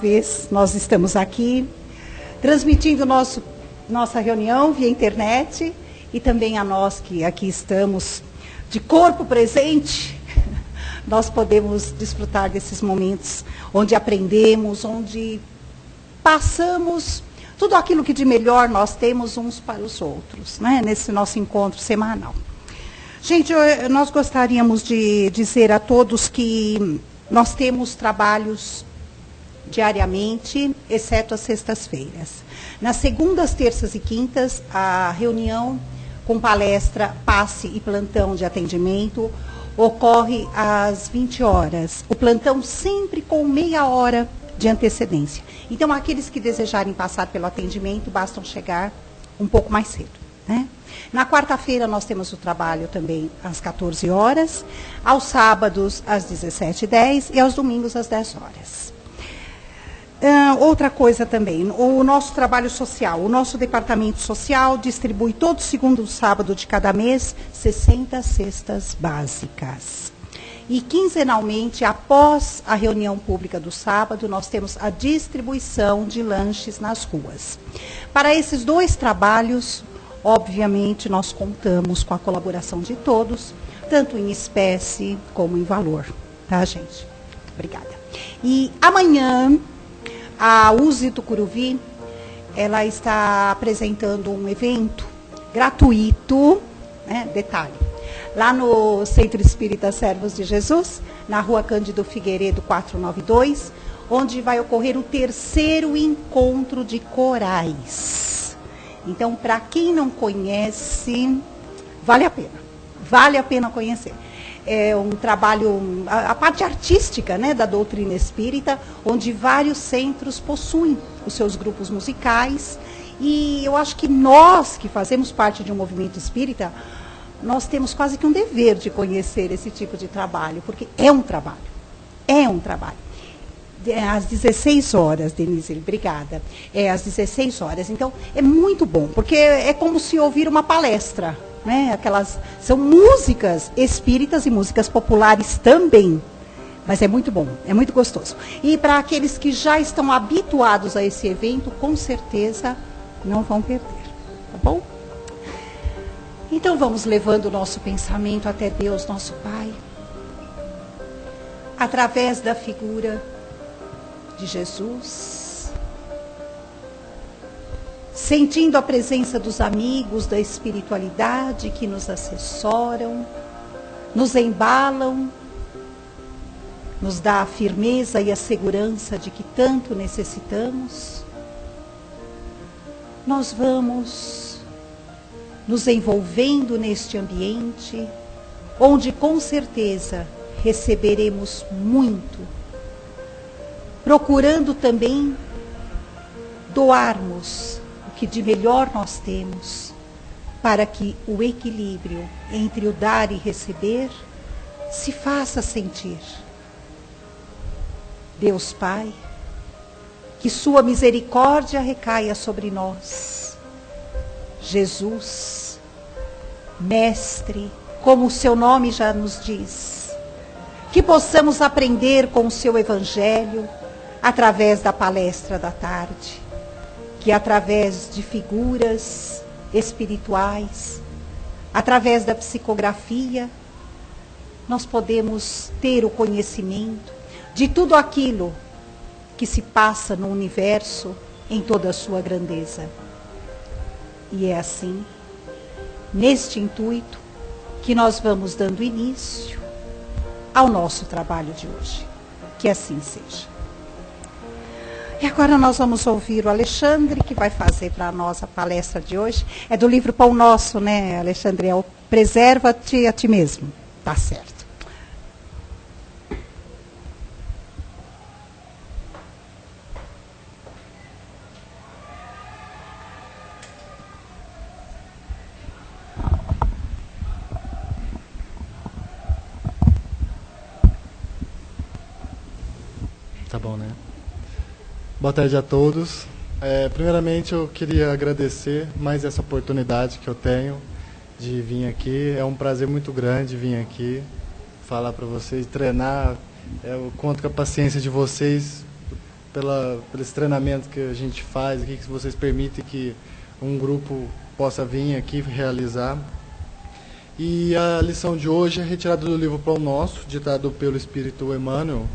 vez nós estamos aqui, transmitindo nossa reunião via internet e também a nós que aqui estamos de corpo presente, nós podemos desfrutar desses momentos onde aprendemos, onde passamos tudo aquilo que de melhor nós temos uns para os outros, né? Nesse nosso encontro semanal. Gente, nós gostaríamos de dizer a todos que nós temos trabalhos diariamente, exceto as sextas-feiras. Nas segundas, terças e quintas, a reunião com palestra, passe e plantão de atendimento ocorre às 20 horas. O plantão sempre com meia hora de antecedência. Então, aqueles que desejarem passar pelo atendimento, bastam chegar um pouco mais cedo, né? Na quarta-feira, nós temos o trabalho também às 14 horas, aos sábados, às 17h10 e aos domingos, às 10 horas. Outra coisa também, o nosso trabalho social, o nosso departamento social distribui todo segundo sábado de cada mês 60 cestas básicas. E quinzenalmente, após a reunião pública do sábado, nós temos a distribuição de lanches nas ruas. Para esses dois trabalhos, obviamente, nós contamos com a colaboração de todos, tanto em espécie como em valor. Tá, gente? Obrigada. E amanhã, a USE Tucuruvi, ela está apresentando um evento gratuito, né, detalhe, lá no Centro Espírita Servos de Jesus, na Rua Cândido Figueiredo 492, onde vai ocorrer o terceiro encontro de corais. Então, para quem não conhece, vale a pena conhecer. É um trabalho, a parte artística, né, da doutrina espírita, onde vários centros possuem os seus grupos musicais. E eu acho que nós, que fazemos parte de um movimento espírita, nós temos quase que um dever de conhecer esse tipo de trabalho, porque é um trabalho. É um trabalho. Às 16 horas, Denise, obrigada. É às 16 horas. Então, é muito bom, porque é como se ouvir uma palestra. Né? Aquelas são músicas espíritas e músicas populares também, mas é muito bom, é muito gostoso. E para aqueles que já estão habituados a esse evento, com certeza não vão perder, tá bom? Então vamos levando o nosso pensamento até Deus, nosso Pai, através da figura de Jesus, sentindo a presença dos amigos da espiritualidade que nos assessoram, nos embalam, nos dá a firmeza e a segurança de que tanto necessitamos. Nós vamos nos envolvendo neste ambiente, onde com certeza receberemos muito, procurando também doarmos o que de melhor nós temos, para que o equilíbrio entre o dar e receber se faça sentir. Deus Pai, que sua misericórdia recaia sobre nós. Jesus, Mestre, como o seu nome já nos diz, que possamos aprender com o seu Evangelho através da palestra da tarde, que através de figuras espirituais, através da psicografia, nós podemos ter o conhecimento de tudo aquilo que se passa no universo em toda a sua grandeza. E é assim, neste intuito, que nós vamos dando início ao nosso trabalho de hoje. Que assim seja. E agora nós vamos ouvir o Alexandre, que vai fazer para nós a palestra de hoje. É do livro Pão Nosso, né, Alexandre? É o Preserva-te a ti mesmo. Tá certo. Tá bom, né? Boa tarde a todos. Primeiramente, eu queria agradecer mais essa oportunidade que eu tenho de vir aqui. É um prazer muito grande vir aqui, falar para vocês, treinar. Eu conto com a paciência de vocês pelos treinamentos que a gente faz aqui, que vocês permitem que um grupo possa vir aqui realizar. E a lição de hoje é retirada do livro Pão Nosso, ditado pelo Espírito Emmanuel,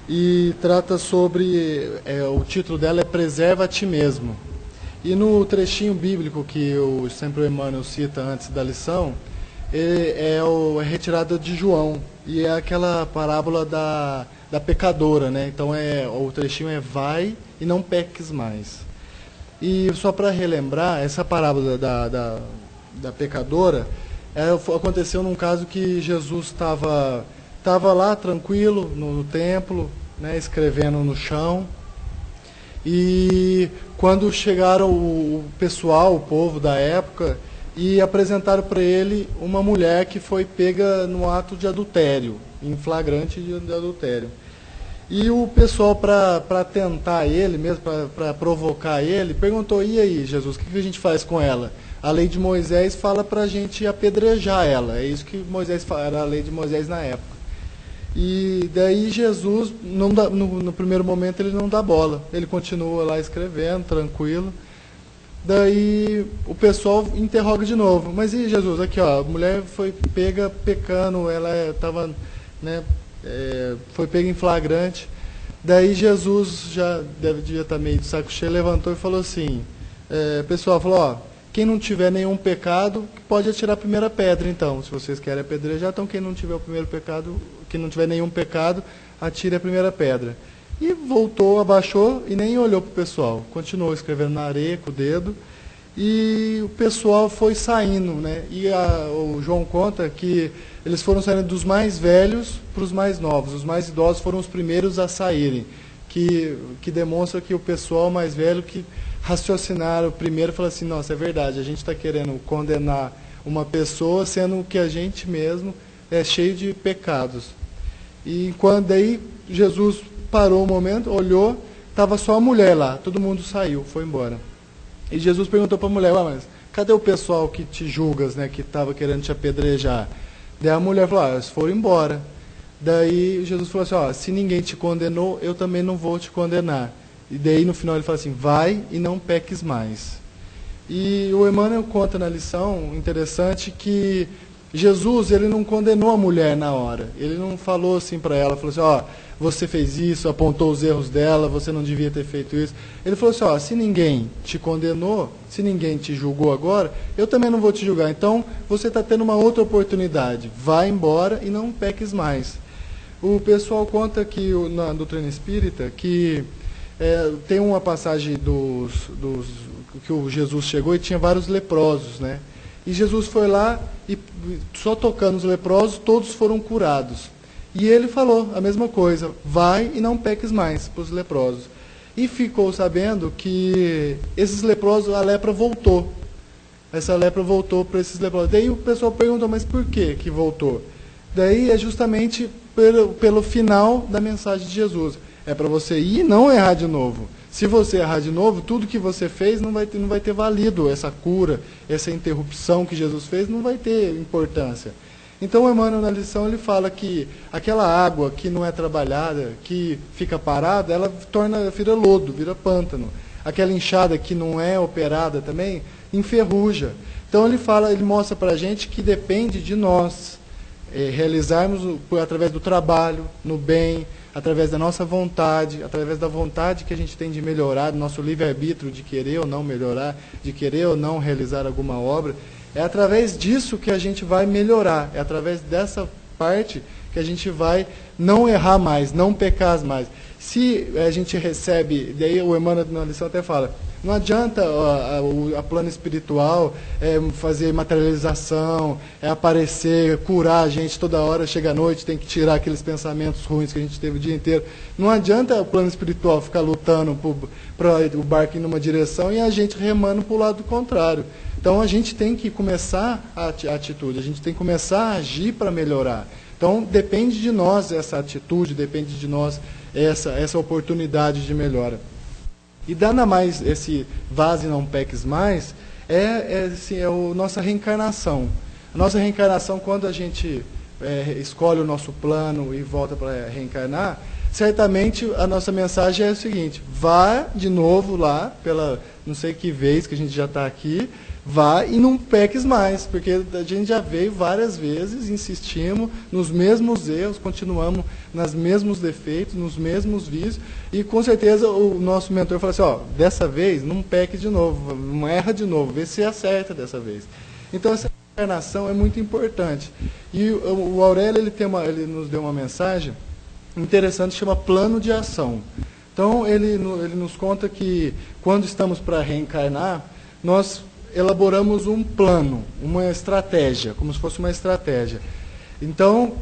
e trata sobre, o título dela é Preserva a Ti Mesmo. E no trechinho bíblico que sempre o Emmanuel cita antes da lição, é retirada de João, e é aquela parábola da pecadora, né? Então o trechinho é vai e não peques mais. E só para relembrar, essa parábola da pecadora aconteceu num caso que Jesus estava lá tranquilo no templo, né, escrevendo no chão, e quando chegaram o pessoal, o povo da época, e apresentaram para ele uma mulher que foi pega no ato de adultério, em flagrante de adultério. E o pessoal, para tentar ele mesmo, para provocar ele, perguntou: e aí, Jesus, o que a gente faz com ela? A lei de Moisés fala para a gente apedrejar ela. É isso que Moisés fala, era a lei de Moisés na época. E daí Jesus, no primeiro momento, ele não dá bola. Ele continua lá escrevendo, tranquilo. Daí o pessoal interroga de novo: mas e Jesus, aqui ó, a mulher foi pega pecando, ela estava, né, foi pega em flagrante. Daí Jesus, já devia estar meio de saco cheio, levantou e falou assim, o pessoal falou: ó, quem não tiver nenhum pecado, pode atirar a primeira pedra, então. Se vocês querem apedrejar, então quem não tiver o primeiro pecado, quem não tiver nenhum pecado, atire a primeira pedra. E voltou, abaixou e nem olhou para o pessoal. Continuou escrevendo na areia com o dedo. E o pessoal foi saindo, né? E o João conta que eles foram saindo dos mais velhos para os mais novos. Os mais idosos foram os primeiros a saírem. Que demonstra que o pessoal mais velho que raciocinaram primeiro e falaram assim: nossa, é verdade, a gente está querendo condenar uma pessoa, sendo que a gente mesmo é cheio de pecados. E quando daí Jesus parou um momento, olhou, estava só a mulher lá, todo mundo saiu, foi embora. E Jesus perguntou para a mulher: mas cadê o pessoal que te julgas, né, que estava querendo te apedrejar? Daí a mulher falou: eles foram embora. Daí Jesus falou assim: ó, se ninguém te condenou, eu também não vou te condenar. E daí no final ele fala assim: vai e não peques mais. E o Emmanuel conta na lição, interessante, que Jesus, ele não condenou a mulher na hora. Ele não falou assim para ela, falou assim: ó, você fez isso, apontou os erros dela, você não devia ter feito isso. Ele falou assim: ó, se ninguém te condenou, se ninguém te julgou agora, eu também não vou te julgar. Então, você está tendo uma outra oportunidade. Vai embora e não peques mais. O pessoal conta que na doutrina espírita que tem uma passagem que o Jesus chegou e tinha vários leprosos, né? E Jesus foi lá e só tocando os leprosos, todos foram curados. E ele falou a mesma coisa: vai e não peques mais, para os leprosos. E ficou sabendo que esses leprosos, a lepra voltou. Essa lepra voltou para esses leprosos. Daí o pessoal perguntou: mas por que voltou? Daí é justamente pelo final da mensagem de Jesus. É para você ir e não errar de novo. Se você errar de novo, tudo que você fez não vai ter valido essa cura, essa interrupção que Jesus fez, não vai ter importância. Então o Emmanuel na lição ele fala que aquela água que não é trabalhada, que fica parada, ela vira lodo, vira pântano. Aquela enxada que não é operada também, enferruja. Então ele mostra para a gente que depende de nós realizarmos através do trabalho, no bem, através da nossa vontade, através da vontade que a gente tem de melhorar, do nosso livre-arbítrio de querer ou não melhorar, de querer ou não realizar alguma obra. É através disso que a gente vai melhorar, é através dessa parte que a gente vai não errar mais, não pecar mais. Se a gente recebe, daí o Emmanuel na lição até fala, não adianta a plano espiritual fazer materialização, aparecer, curar a gente toda hora, chega à noite, tem que tirar aqueles pensamentos ruins que a gente teve o dia inteiro. Não adianta o plano espiritual ficar lutando para o barco ir numa direção e a gente remando para o lado contrário. Então a gente tem que começar a atitude, a gente tem que começar a agir para melhorar. Então depende de nós essa atitude, depende de nós essa oportunidade de melhora. E dando mais esse vaze não peques mais, é a nossa reencarnação. A nossa reencarnação, quando a gente escolhe o nosso plano e volta para reencarnar, certamente a nossa mensagem é o seguinte: vá de novo lá, pela não sei que vez que a gente já está aqui, vá e não peques mais, porque a gente já veio várias vezes, insistimos nos mesmos erros, continuamos nos mesmos defeitos, nos mesmos vícios, e com certeza o nosso mentor fala assim: ó, dessa vez não peque de novo, não erra de novo, vê se acerta dessa vez. Então essa encarnação é muito importante. E o Aurélio ele nos deu uma mensagem interessante, chama plano de ação. Então ele nos conta que quando estamos para reencarnar, nós elaboramos um plano, uma estratégia, como se fosse uma estratégia. Então,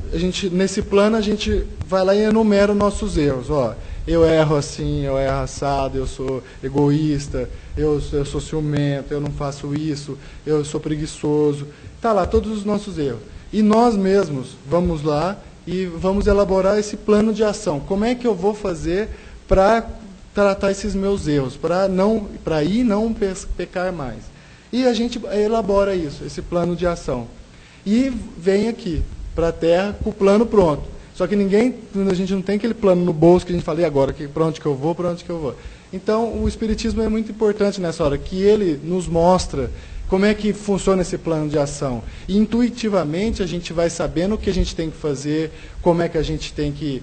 nesse plano, a gente vai lá e enumera os nossos erros. Ó, eu erro assim, eu erro assado, eu sou egoísta, eu sou ciumento, eu não faço isso, eu sou preguiçoso. Está lá todos os nossos erros. E nós mesmos vamos lá e vamos elaborar esse plano de ação. Como é que eu vou fazer para tratar esses meus erros, para ir não pecar mais? E a gente elabora isso, esse plano de ação. E vem aqui, para a Terra, com o plano pronto. Só que a gente não tem aquele plano no bolso que a gente fala: e agora, para onde que eu vou, para onde que eu vou? Então, o Espiritismo é muito importante nessa hora, que ele nos mostra como é que funciona esse plano de ação. E, intuitivamente, a gente vai sabendo o que a gente tem que fazer, como é que a gente tem que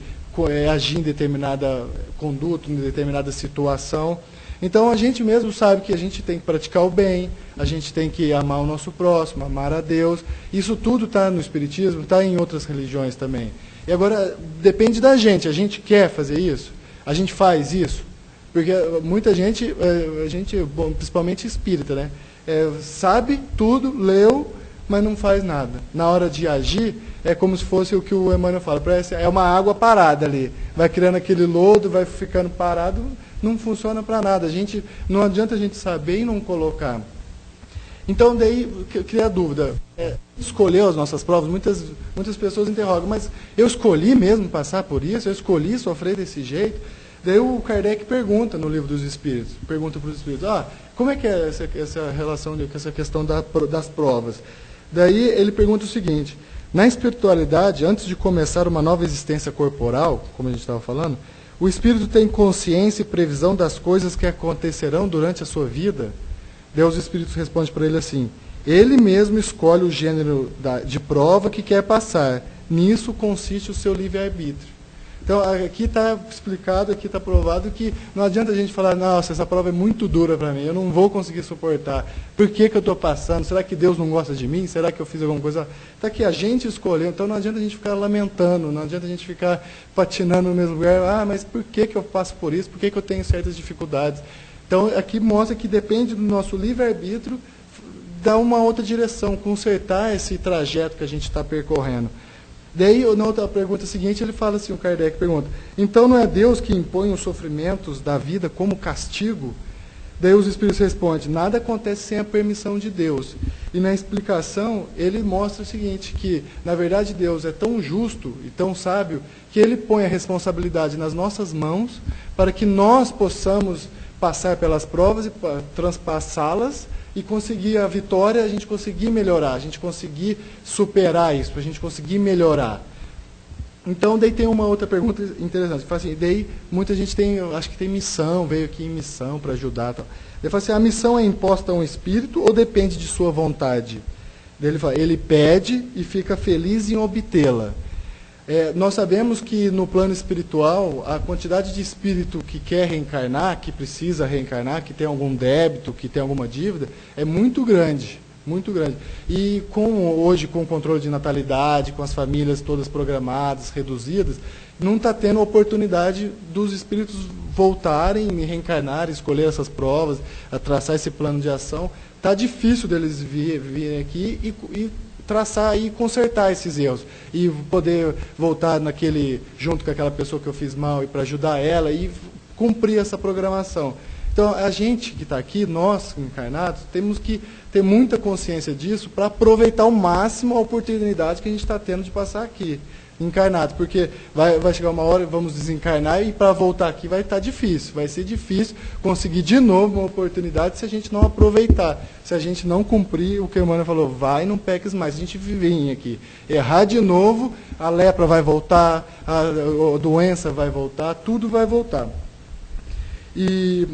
agir em determinada conduta, em determinada situação. Então, a gente mesmo sabe que a gente tem que praticar o bem, a gente tem que amar o nosso próximo, amar a Deus. Isso tudo está no Espiritismo, está em outras religiões também. E agora, depende da gente. A gente quer fazer isso? A gente faz isso? Porque muita gente, bom, principalmente espírita, né? Sabe tudo, leu, mas não faz nada. Na hora de agir, é como se fosse o que o Emmanuel fala: parece, é uma água parada ali. Vai criando aquele lodo, vai ficando parado, não funciona para nada. Não adianta a gente saber e não colocar. Então, daí, cria a dúvida. Escolher as nossas provas, muitas pessoas interrogam: mas eu escolhi mesmo passar por isso? Eu escolhi sofrer desse jeito? Daí o Kardec pergunta no Livro dos Espíritos, pergunta para os Espíritos: como é que é essa relação, essa questão das provas? Daí ele pergunta o seguinte: na espiritualidade, antes de começar uma nova existência corporal, como a gente estava falando, o espírito tem consciência e previsão das coisas que acontecerão durante a sua vida? Daí os espíritos respondem para ele assim: ele mesmo escolhe o gênero de prova que quer passar. Nisso consiste o seu livre-arbítrio. Então, aqui está explicado, aqui está provado que não adianta a gente falar: nossa, essa prova é muito dura para mim, eu não vou conseguir suportar. Por que eu estou passando? Será que Deus não gosta de mim? Será que eu fiz alguma coisa? Está aqui, a gente escolheu, então não adianta a gente ficar lamentando, não adianta a gente ficar patinando no mesmo lugar. Mas por que eu passo por isso? Por que eu tenho certas dificuldades? Então, aqui mostra que depende do nosso livre-arbítrio dar uma outra direção, consertar esse trajeto que a gente está percorrendo. Daí, na outra pergunta seguinte, ele fala assim, o Kardec pergunta: então não é Deus que impõe os sofrimentos da vida como castigo? Daí os Espíritos respondem: nada acontece sem a permissão de Deus. E na explicação, ele mostra o seguinte, que, na verdade, Deus é tão justo e tão sábio, que ele põe a responsabilidade nas nossas mãos, para que nós possamos passar pelas provas e transpassá-las, e conseguir a vitória, a gente conseguir melhorar, a gente conseguir superar isso, a gente conseguir melhorar. Então, daí tem uma outra pergunta interessante. Fala assim, daí muita gente acho que tem missão, veio aqui em missão para ajudar. Tal. Ele fala assim: a missão é imposta a um espírito ou depende de sua vontade? Daí ele fala: ele pede e fica feliz em obtê-la. Nós sabemos que no plano espiritual, a quantidade de espírito que quer reencarnar, que precisa reencarnar, que tem algum débito, que tem alguma dívida, é muito grande, muito grande. E hoje, com o controle de natalidade, com as famílias todas programadas, reduzidas, não está tendo oportunidade dos espíritos voltarem e reencarnar, escolher essas provas, a traçar esse plano de ação. Está difícil deles virem aqui e traçar e consertar esses erros e poder voltar junto com aquela pessoa que eu fiz mal e para ajudar ela e cumprir essa programação. Então, a gente que está aqui, nós encarnados, temos que ter muita consciência disso para aproveitar ao máximo a oportunidade que a gente está tendo de passar aqui. encarnado, porque vai chegar uma hora, vamos desencarnar, e para voltar aqui vai estar difícil, vai ser difícil conseguir de novo uma oportunidade se a gente não aproveitar, se a gente não cumprir o que a irmã falou, vai, não peques mais, a gente vir aqui, errar de novo, a lepra vai voltar, a doença vai voltar, tudo vai voltar. E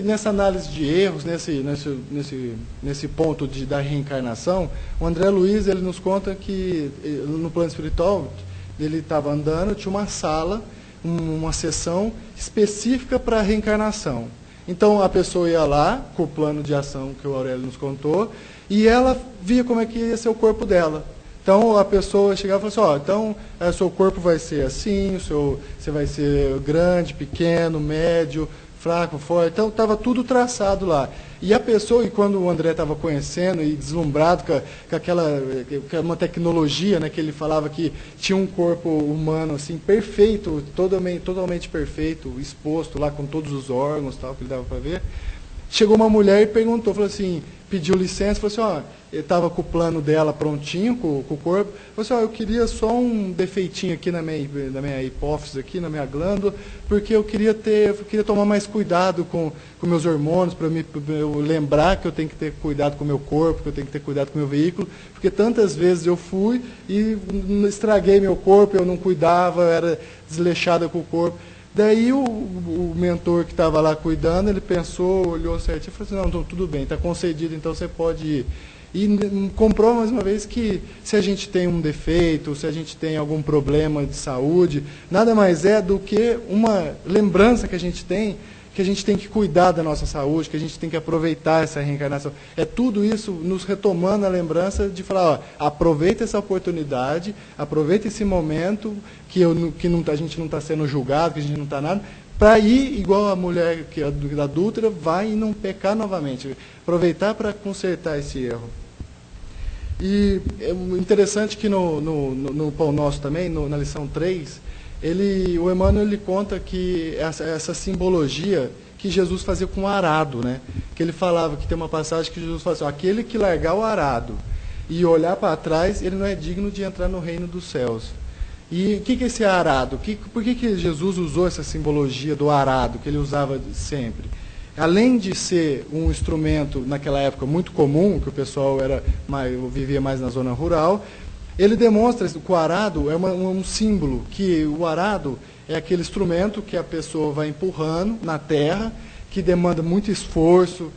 nessa análise de erros, nesse ponto da reencarnação, o André Luiz ele nos conta que no plano espiritual ele estava andando, tinha uma sala, uma sessão específica para a reencarnação. Então a pessoa ia lá com o plano de ação que o Aurélio nos contou e ela via como é que ia ser o corpo dela. Então a pessoa chegava e falava assim, então o seu corpo vai ser assim, você vai ser grande, pequeno, médio, fraco, forte, então estava tudo traçado lá. E a pessoa, e quando o André estava conhecendo e deslumbrado com uma tecnologia, né, que ele falava que tinha um corpo humano assim, perfeito, totalmente perfeito, exposto lá com todos os órgãos, tal, que ele dava para ver, chegou uma mulher e perguntou, falou assim, pediu licença, falou assim, ele estava com o plano dela prontinho, com o corpo, falou assim, eu queria só um defeitinho aqui na minha hipófise, aqui na minha glândula, porque eu queria tomar mais cuidado com meus hormônios, para eu lembrar que eu tenho que ter cuidado com o meu corpo, que eu tenho que ter cuidado com o meu veículo, porque tantas vezes eu fui e estraguei meu corpo, eu não cuidava, eu era desleixada com o corpo. Daí o mentor que estava lá cuidando, ele pensou, olhou certinho e falou assim, não, então, tudo bem, está concedido, então você pode ir. E comprova mais uma vez que se a gente tem um defeito, se a gente tem algum problema de saúde, nada mais é do que uma lembrança que a gente tem que cuidar da nossa saúde, que a gente tem que aproveitar essa reencarnação. É tudo isso nos retomando a lembrança de falar, aproveita essa oportunidade, aproveita esse momento a gente não está sendo julgado, que a gente não está nada, para ir, igual a mulher que é adúltera, vai e não pecar novamente. Aproveitar para consertar esse erro. E é interessante que no Pão Nosso também, na lição 3, o Emmanuel ele conta que essa simbologia que Jesus fazia com o arado, né? Que ele falava, que tem uma passagem que Jesus fala assim, aquele que largar o arado e olhar para trás, ele não é digno de entrar no reino dos céus. E o que é esse arado? Por que Jesus usou essa simbologia do arado, que ele usava sempre? Além de ser um instrumento, naquela época, muito comum, que o pessoal vivia mais na zona rural, ele demonstra que o arado é um símbolo, que o arado é aquele instrumento que a pessoa vai empurrando na terra, que demanda muito esforço,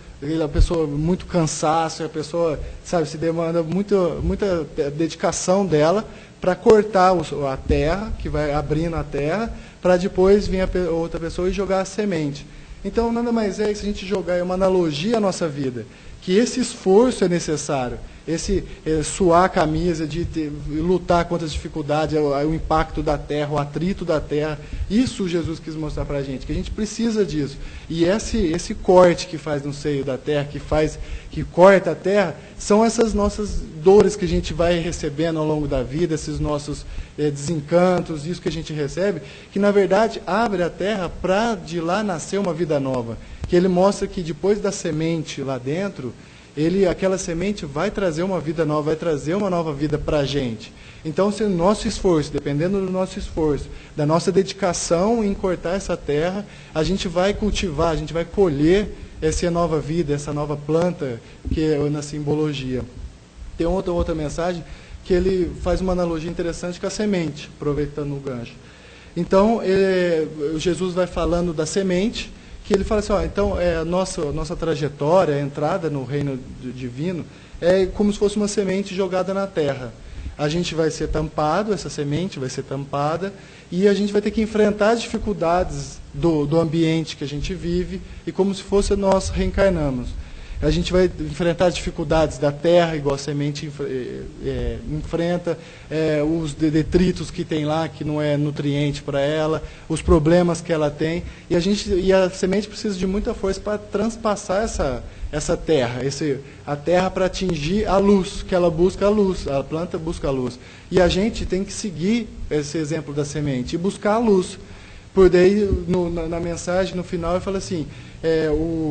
a pessoa muito cansaço, a pessoa, se demanda muita dedicação dela para cortar a terra, que vai abrindo a terra, para depois vir a outra pessoa e jogar a semente. Então, nada mais é que se a gente jogar, é uma analogia à nossa vida, que esse esforço é necessário, esse suar a camisa, de lutar contra as dificuldades, o impacto da terra, o atrito da terra, isso Jesus quis mostrar para a gente, que a gente precisa disso. E esse corte que faz no seio da terra, que corta a terra, são essas nossas dores que a gente vai recebendo ao longo da vida, esses nossos desencantos, isso que a gente recebe, que na verdade abre a terra para de lá nascer uma vida nova. Que ele mostra que depois da semente lá dentro, aquela semente vai trazer uma vida nova, vai trazer uma nova vida para a gente. Então, se o nosso esforço, dependendo do nosso esforço, da nossa dedicação em cortar essa terra, a gente vai cultivar, a gente vai colher essa nova vida, essa nova planta que é na simbologia. Tem outra mensagem que ele faz uma analogia interessante com a semente, aproveitando o gancho. Então, Jesus vai falando da semente, que ele fala assim, então a nossa trajetória, a entrada no reino divino, é como se fosse uma semente jogada na terra. A gente vai ser tampado, essa semente vai ser tampada, e a gente vai ter que enfrentar as dificuldades do ambiente que a gente vive, e como se fosse nós reencarnamos. A gente vai enfrentar as dificuldades da terra, igual a semente enfrenta, os detritos que tem lá, que não é nutriente para ela, os problemas que ela tem. E a semente precisa de muita força para transpassar essa terra, a terra para atingir a luz, que ela busca a luz, a planta busca a luz. E a gente tem que seguir esse exemplo da semente e buscar a luz. Por daí, na mensagem, no final, ele fala assim,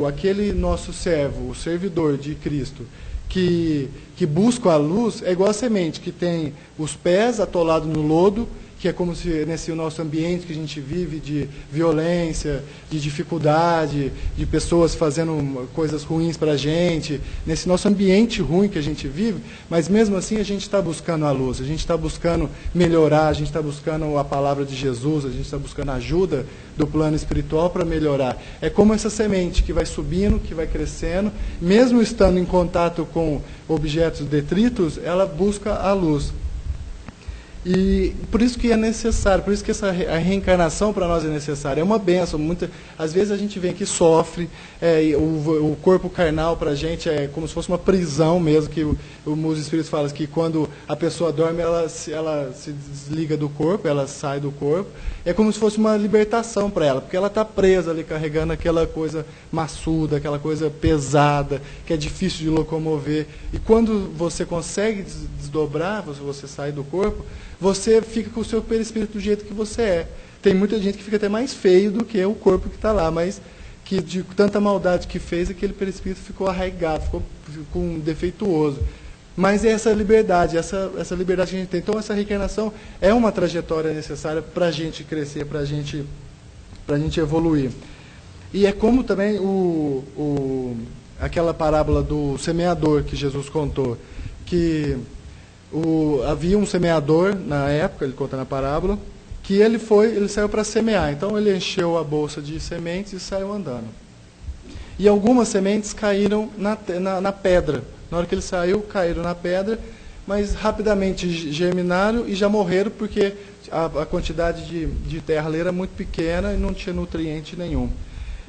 aquele nosso servo, o servidor de Cristo, que buscam a luz é igual a semente, que tem os pés atolados no lodo, que é como se nesse nosso ambiente que a gente vive de violência, de dificuldade, de pessoas fazendo coisas ruins para a gente, nesse nosso ambiente ruim que a gente vive, mas mesmo assim a gente está buscando a luz, a gente está buscando melhorar, a gente está buscando a palavra de Jesus, a gente está buscando a ajuda do plano espiritual para melhorar. É como essa semente que vai subindo, que vai crescendo, mesmo estando em contato com objetos detritos, ela busca a luz. E por isso que é necessário, por isso que a reencarnação para nós é necessária. É uma benção. Às vezes a gente vem aqui, sofre, o corpo carnal para a gente é como se fosse uma prisão mesmo, que os espíritos falam que quando a pessoa dorme, ela se desliga do corpo, ela sai do corpo. É como se fosse uma libertação para ela, porque ela está presa ali, carregando aquela coisa maçuda, aquela coisa pesada, que é difícil de locomover. E quando você consegue desdobrar, você sai do corpo, você fica com o seu perispírito do jeito que você é. Tem muita gente que fica até mais feio do que o corpo que está lá, mas que de tanta maldade que fez, aquele perispírito ficou arraigado, ficou defeituoso. Mas é essa liberdade, essa liberdade que a gente tem. Então, essa reencarnação é uma trajetória necessária para a gente crescer, para a gente evoluir. E é como também aquela parábola do semeador que Jesus contou, que havia um semeador na época, ele conta na parábola, que ele saiu para semear. Então ele encheu a bolsa de sementes e saiu andando. E algumas sementes caíram na pedra. Na hora que ele saiu, caíram na pedra, mas rapidamente germinaram e já morreram, porque a quantidade de terra ali era muito pequena e não tinha nutriente nenhum.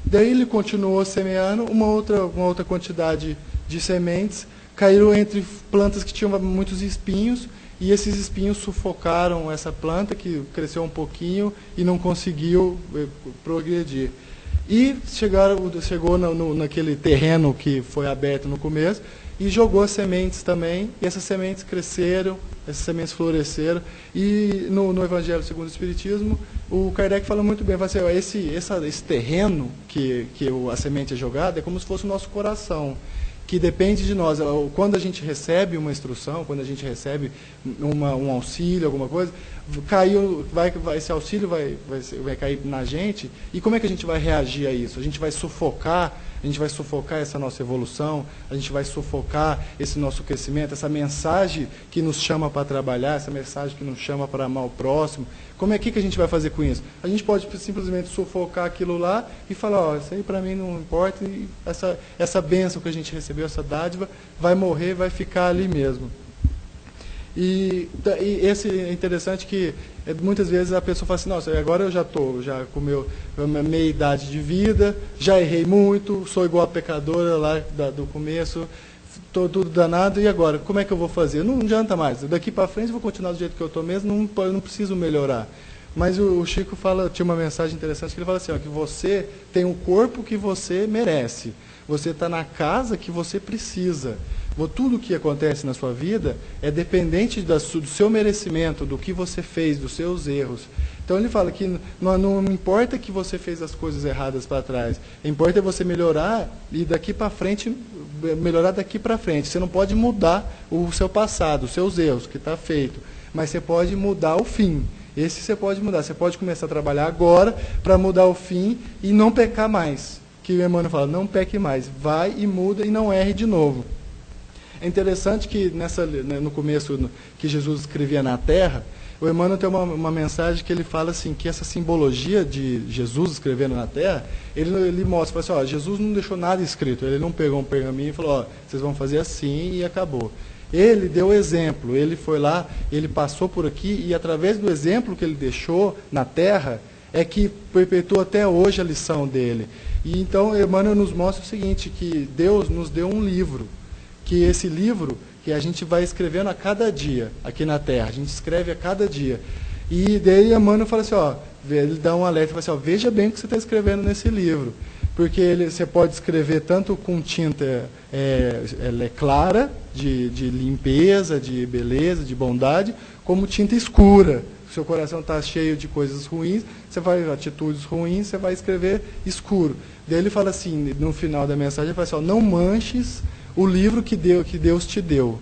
Daí ele continuou semeando, uma outra quantidade de sementes caíram entre plantas que tinham muitos espinhos, e esses espinhos sufocaram essa planta, que cresceu um pouquinho e não conseguiu progredir. E chegou naquele terreno que foi aberto no começo, e jogou as sementes também, e essas sementes cresceram, essas sementes floresceram, e no Evangelho segundo o Espiritismo, o Kardec fala muito bem, fala assim, esse terreno que a semente é jogada é como se fosse o nosso coração, que depende de nós. Quando a gente recebe uma instrução, quando a gente recebe um auxílio, alguma coisa, esse auxílio vai cair na gente, e como é que a gente vai reagir a isso? A gente vai sufocar essa nossa evolução, a gente vai sufocar esse nosso crescimento, essa mensagem que nos chama para trabalhar, essa mensagem que nos chama para amar o próximo. Como é que a gente vai fazer com isso? A gente pode simplesmente sufocar aquilo lá e falar, isso aí para mim não importa, e essa bênção que a gente recebeu, essa dádiva, vai morrer, vai ficar ali mesmo. E esse é interessante que muitas vezes a pessoa fala assim, nossa, agora eu já estou com a meia idade de vida, já errei muito, sou igual a pecadora lá do começo, estou tudo danado, e agora? Como é que eu vou fazer? Não adianta mais, daqui para frente eu vou continuar do jeito que eu estou mesmo, não preciso melhorar. Mas o Chico tinha uma mensagem interessante, que ele fala assim, que você tem o corpo que você merece, você está na casa que você precisa. Tudo o que acontece na sua vida é dependente do seu merecimento, do que você fez, dos seus erros. Então ele fala que não importa que você fez as coisas erradas para trás, importa você melhorar e daqui para frente, melhorar daqui para frente. Você não pode mudar o seu passado, os seus erros, que está feito, mas você pode mudar o fim. Esse você pode mudar. Você pode começar a trabalhar agora para mudar o fim e não pecar mais. Que o Emmanuel fala, não peque mais, vai e muda e não erre de novo. É interessante que no começo que Jesus escrevia na Terra, o Emmanuel tem uma mensagem que ele fala assim, que essa simbologia de Jesus escrevendo na Terra, ele mostra, fala assim, Jesus não deixou nada escrito, ele não pegou um pergaminho e falou, vocês vão fazer assim e acabou. Ele deu exemplo, ele foi lá, ele passou por aqui, e através do exemplo que ele deixou na Terra, é que perpetua até hoje a lição dele. E então Emmanuel nos mostra o seguinte, que Deus nos deu um livro, que esse livro que a gente vai escrevendo a cada dia aqui na Terra, a gente escreve a cada dia. E daí Emmanuel fala assim, ele dá um alerta, fala assim, veja bem o que você está escrevendo nesse livro, porque você pode escrever tanto com tinta clara, de limpeza, de beleza, de bondade, como tinta escura. Seu coração está cheio de coisas ruins, atitudes ruins, você vai escrever escuro. Daí ele fala assim, no final da mensagem, ele fala assim, não manches o livro que Deus te deu.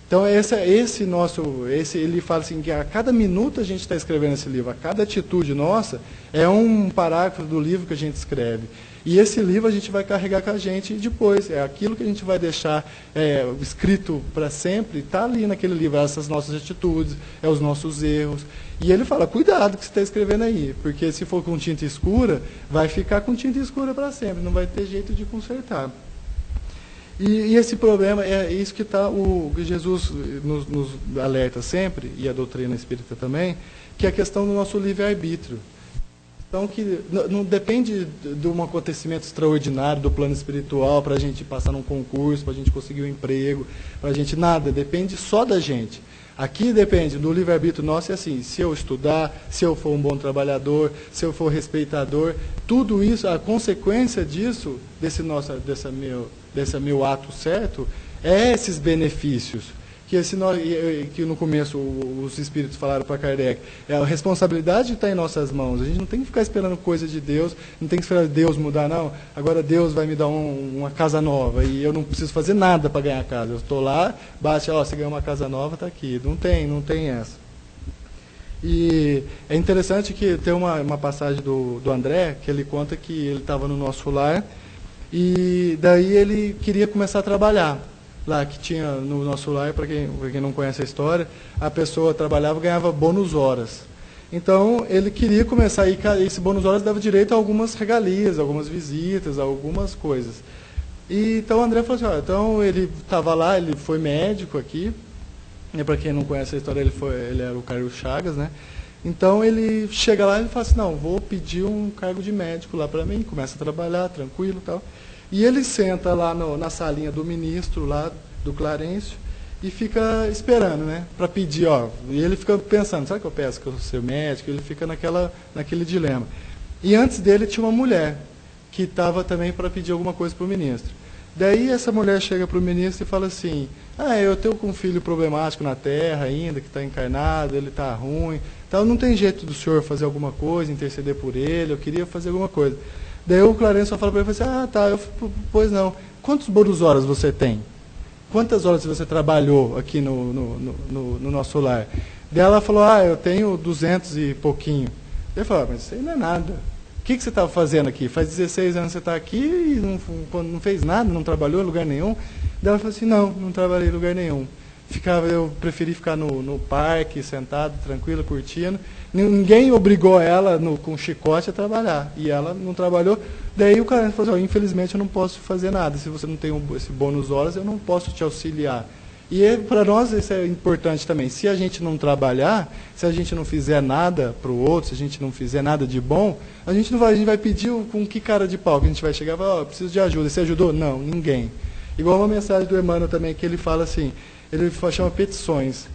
Então, ele fala assim, que a cada minuto a gente está escrevendo esse livro, a cada atitude nossa é um parágrafo do livro que a gente escreve. E esse livro a gente vai carregar com a gente depois. É aquilo que a gente vai deixar escrito para sempre, está ali naquele livro, essas nossas atitudes, os nossos erros. E ele fala, cuidado que você está escrevendo aí, porque se for com tinta escura, vai ficar com tinta escura para sempre, não vai ter jeito de consertar. E esse problema é isso que Jesus nos alerta sempre, e a doutrina espírita também, que é a questão do nosso livre-arbítrio. Então, que não depende de um acontecimento extraordinário do plano espiritual para a gente passar num concurso, para a gente conseguir um emprego, para a gente nada, depende só da gente. Aqui depende do livre-arbítrio nosso, é assim, se eu estudar, se eu for um bom trabalhador, se eu for respeitador, tudo isso, a consequência disso, desse meu ato certo, é esses benefícios. Que no começo os espíritos falaram para Kardec, a responsabilidade está em nossas mãos, a gente não tem que ficar esperando coisa de Deus, não tem que esperar Deus mudar, não. Agora Deus vai me dar uma casa nova e eu não preciso fazer nada para ganhar a casa. Eu estou lá, bate, você ganhou uma casa nova, está aqui. Não tem essa. E é interessante que tem uma passagem do André, que ele conta que ele estava no nosso lar e daí ele queria começar a trabalhar. Lá que tinha no nosso lar, para quem não conhece a história, a pessoa trabalhava e ganhava bônus horas. Então, ele queria começar, e esse bônus horas dava direito a algumas regalias, algumas visitas, algumas coisas. E então o André falou assim, então ele estava lá, ele foi médico aqui, e para quem não conhece a história, ele era o Carlos Chagas, né? Então ele chega lá e fala assim, não, vou pedir um cargo de médico lá para mim, começa a trabalhar, tranquilo e tal. E ele senta lá na salinha do ministro, lá do Clarencio, e fica esperando, né, para pedir, e ele fica pensando, será que eu peço que eu sou médico? Ele fica naquele dilema. E antes dele tinha uma mulher, que estava também para pedir alguma coisa para o ministro. Daí essa mulher chega para o ministro e fala assim, eu tenho um filho problemático na terra ainda, que está encarnado, ele está ruim, então não tem jeito do senhor fazer alguma coisa, interceder por ele, eu queria fazer alguma coisa. Daí o Clarencio só fala para ele, tá, pois não. Quantos bônus horas você tem? Quantas horas você trabalhou aqui no nosso lar? Daí ela falou, eu tenho 200 e pouquinho. Ele falou, mas isso aí não é nada. O que você estava fazendo aqui? Faz 16 anos que você está aqui e não fez nada, não trabalhou em lugar nenhum? Daí ela falou assim, não trabalhei em lugar nenhum. Eu preferi ficar no parque, sentado, tranquilo, curtindo. Ninguém obrigou ela com chicote a trabalhar. E ela não trabalhou. Daí o cara falou assim, infelizmente eu não posso fazer nada. Se você não tem esse bônus horas, eu não posso te auxiliar. E para nós isso é importante também. Se a gente não trabalhar, se a gente não fizer nada para o outro, se a gente não fizer nada de bom, a gente vai pedir com que cara de pau que a gente vai chegar e falar, preciso de ajuda. Você ajudou? Não, ninguém. Igual uma mensagem do Emmanuel também, que ele fala assim, ele chama petições.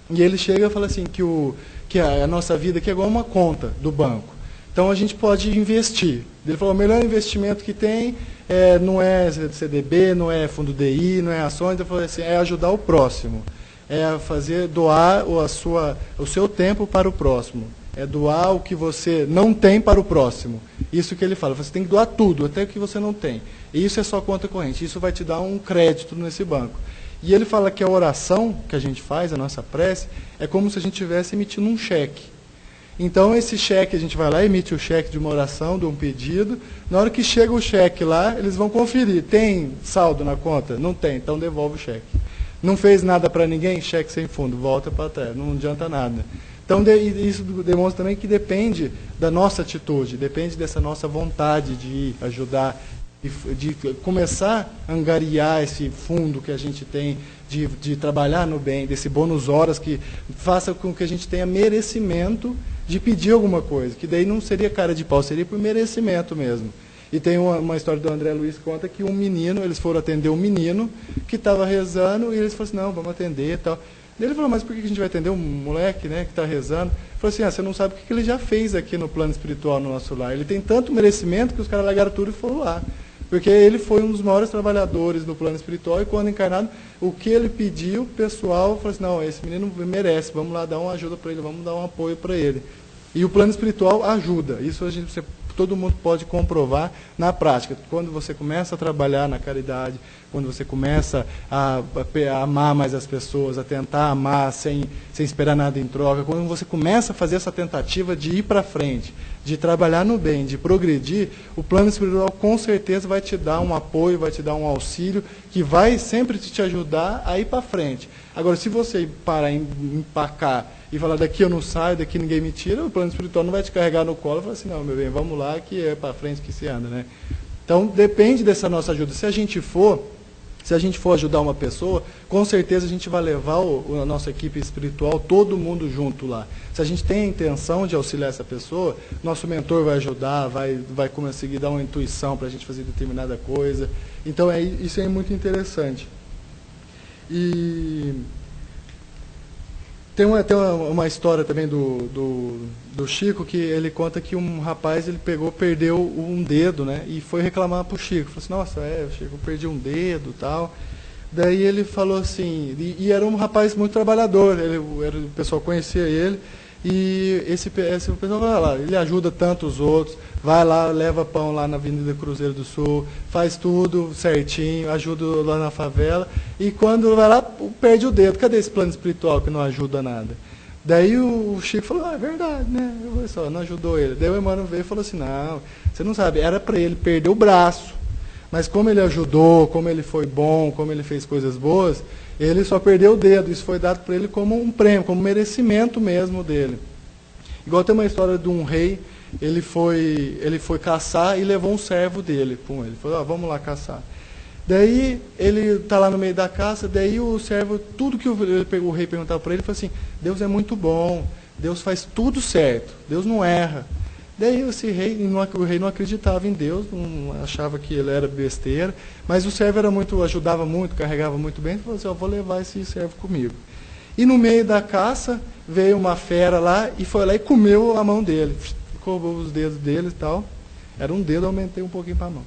E ele chega e fala assim, que a nossa vida aqui é igual uma conta do banco. Então a gente pode investir. Ele falou, o melhor investimento que tem não é CDB, não é fundo DI, não é ações, ele falou assim, é ajudar o próximo. É doar o seu tempo para o próximo. É doar o que você não tem para o próximo. Isso que ele fala, você tem que doar tudo, até o que você não tem. E isso é só conta corrente, isso vai te dar um crédito nesse banco. E ele fala que a oração que a gente faz, a nossa prece, é como se a gente estivesse emitindo um cheque. Então, esse cheque, a gente vai lá, emite o cheque de uma oração, de um pedido. Na hora que chega o cheque lá, eles vão conferir. Tem saldo na conta? Não tem, então devolve o cheque. Não fez nada para ninguém? Cheque sem fundo, volta para trás, não adianta nada. Então, isso demonstra também que depende da nossa atitude, depende dessa nossa vontade de ajudar, de começar a angariar esse fundo que a gente tem, de trabalhar no bem, desse bônus horas que faça com que a gente tenha merecimento de pedir alguma coisa, que daí não seria cara de pau, seria por merecimento mesmo. E tem uma história do André Luiz que conta que eles foram atender um menino que estava rezando e eles falaram assim, não, vamos atender e tal. Ele falou, mas por que a gente vai atender um moleque, né, que está rezando? Ele falou assim, você não sabe o que ele já fez aqui no plano espiritual no nosso lar. Ele tem tanto merecimento que os caras largaram tudo e foram lá. Porque ele foi um dos maiores trabalhadores do plano espiritual e quando encarnado, o que ele pediu, o pessoal falou assim, não, esse menino merece, vamos lá dar uma ajuda para ele, vamos dar um apoio para ele. E o plano espiritual ajuda. Isso você todo mundo pode comprovar na prática. Quando você começa a trabalhar na caridade, quando você começa a amar mais as pessoas, a tentar amar sem esperar nada em troca, quando você começa a fazer essa tentativa de ir para frente, de trabalhar no bem, de progredir, o plano espiritual com certeza vai te dar um apoio, vai te dar um auxílio, que vai sempre te ajudar a ir para frente. Agora, se você parar em empacar e falar, daqui eu não saio, daqui ninguém me tira, o plano espiritual não vai te carregar no colo e falar assim, não, meu bem, vamos lá, que é para frente que se anda, né? Então, depende dessa nossa ajuda. Se a gente for ajudar uma pessoa, com certeza a gente vai levar a nossa equipe espiritual, todo mundo junto lá. Se a gente tem a intenção de auxiliar essa pessoa, nosso mentor vai ajudar, vai conseguir dar uma intuição para a gente fazer determinada coisa. Então, isso é muito interessante. E tem uma história também do Chico, que ele conta que um rapaz perdeu um dedo, né? E foi reclamar para o Chico. Falou assim, nossa, Chico, eu perdi um dedo e tal. Daí ele falou assim, e era um rapaz muito trabalhador, o pessoal conhecia ele, e esse pessoal vai lá, ele ajuda tanto os outros, vai lá, leva pão lá na Avenida Cruzeiro do Sul, faz tudo certinho, ajuda lá na favela, e quando vai lá, perde o dedo. Cadê esse plano espiritual que não ajuda nada? Daí o Chico falou, é verdade, né? Não ajudou ele. Daí o Emmanuel veio e falou assim, não, você não sabe, era para ele perder o braço, mas como ele ajudou, como ele foi bom, como ele fez coisas boas, ele só perdeu o dedo. Isso foi dado para ele como um prêmio, como um merecimento mesmo dele. Igual tem uma história de um rei, ele foi caçar e levou um servo dele com ele. Falou, vamos lá caçar. Daí ele está lá no meio da caça, daí o servo, tudo que o rei perguntava para ele, falou assim, Deus é muito bom, Deus faz tudo certo, Deus não erra. Daí o rei não acreditava em Deus, não achava que ele era besteira, mas o servo ajudava muito, carregava muito bem, falou assim, vou levar esse servo comigo. E no meio da caça, veio uma fera lá e foi lá e comeu a mão dele, roubou os dedos dele e tal. Era um dedo, aumentei um pouquinho para a mão.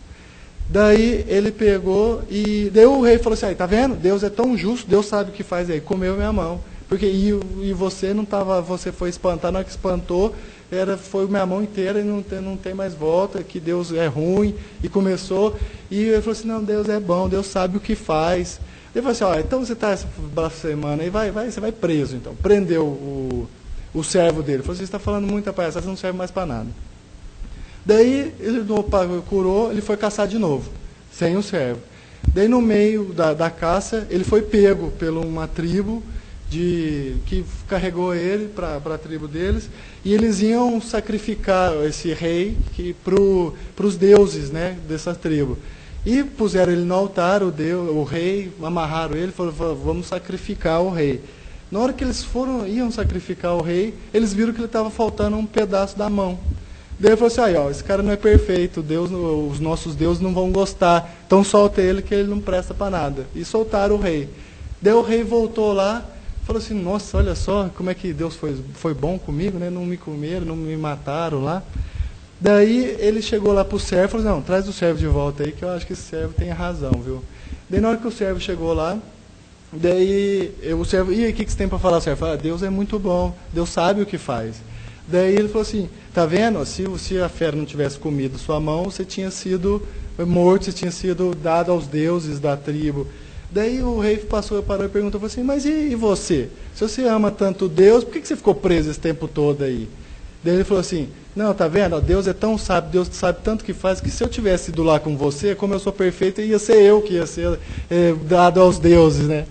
Daí ele pegou e daí o rei falou assim, tá vendo? Deus é tão justo, Deus sabe o que faz aí, comeu minha mão. Porque e você não estava, você foi espantar, na hora que espantou, foi minha mão inteira e não tem mais volta, que Deus é ruim, e começou, e ele falou assim, não, Deus é bom, Deus sabe o que faz. Ele falou assim, então você está essa semana aí, você vai preso, então. Prendeu o servo dele, falou assim, você está falando muita palhaçada, você não serve mais para nada. Daí ele curou, ele foi caçar de novo, sem o servo. Daí no meio da caça, ele foi pego por uma tribo, que carregou ele para a tribo deles, e eles iam sacrificar esse rei para os deuses, né, dessa tribo. E puseram ele no altar, o rei, amarraram ele, falaram, vamos sacrificar o rei. Na hora que eles iam sacrificar o rei, eles viram que ele estava faltando um pedaço da mão. Daí ele falou assim, esse cara não é perfeito, os nossos deuses não vão gostar, então solta ele que ele não presta para nada. E soltaram o rei. Daí o rei voltou lá, falou assim, nossa, olha só como é que Deus foi bom comigo, né? Não me comeram, não me mataram lá. Daí ele chegou lá para o servo e falou, não, traz o servo de volta aí, que eu acho que esse servo tem razão, viu? Daí na hora que o servo chegou lá, daí o servo, e aí, o que você tem para falar? O servo falou, Deus é muito bom, Deus sabe o que faz. Daí ele falou assim, tá vendo? Se a fera não tivesse comido sua mão, você tinha sido morto, você tinha sido dado aos deuses da tribo. Daí o rei parou e perguntou assim, mas e você? Se você ama tanto Deus, por que você ficou preso esse tempo todo aí? Daí ele falou assim, não, tá vendo? Deus é tão sábio, Deus sabe tanto que faz, que se eu tivesse ido lá com você, como eu sou perfeito, ia ser eu que ia ser dado aos deuses, né?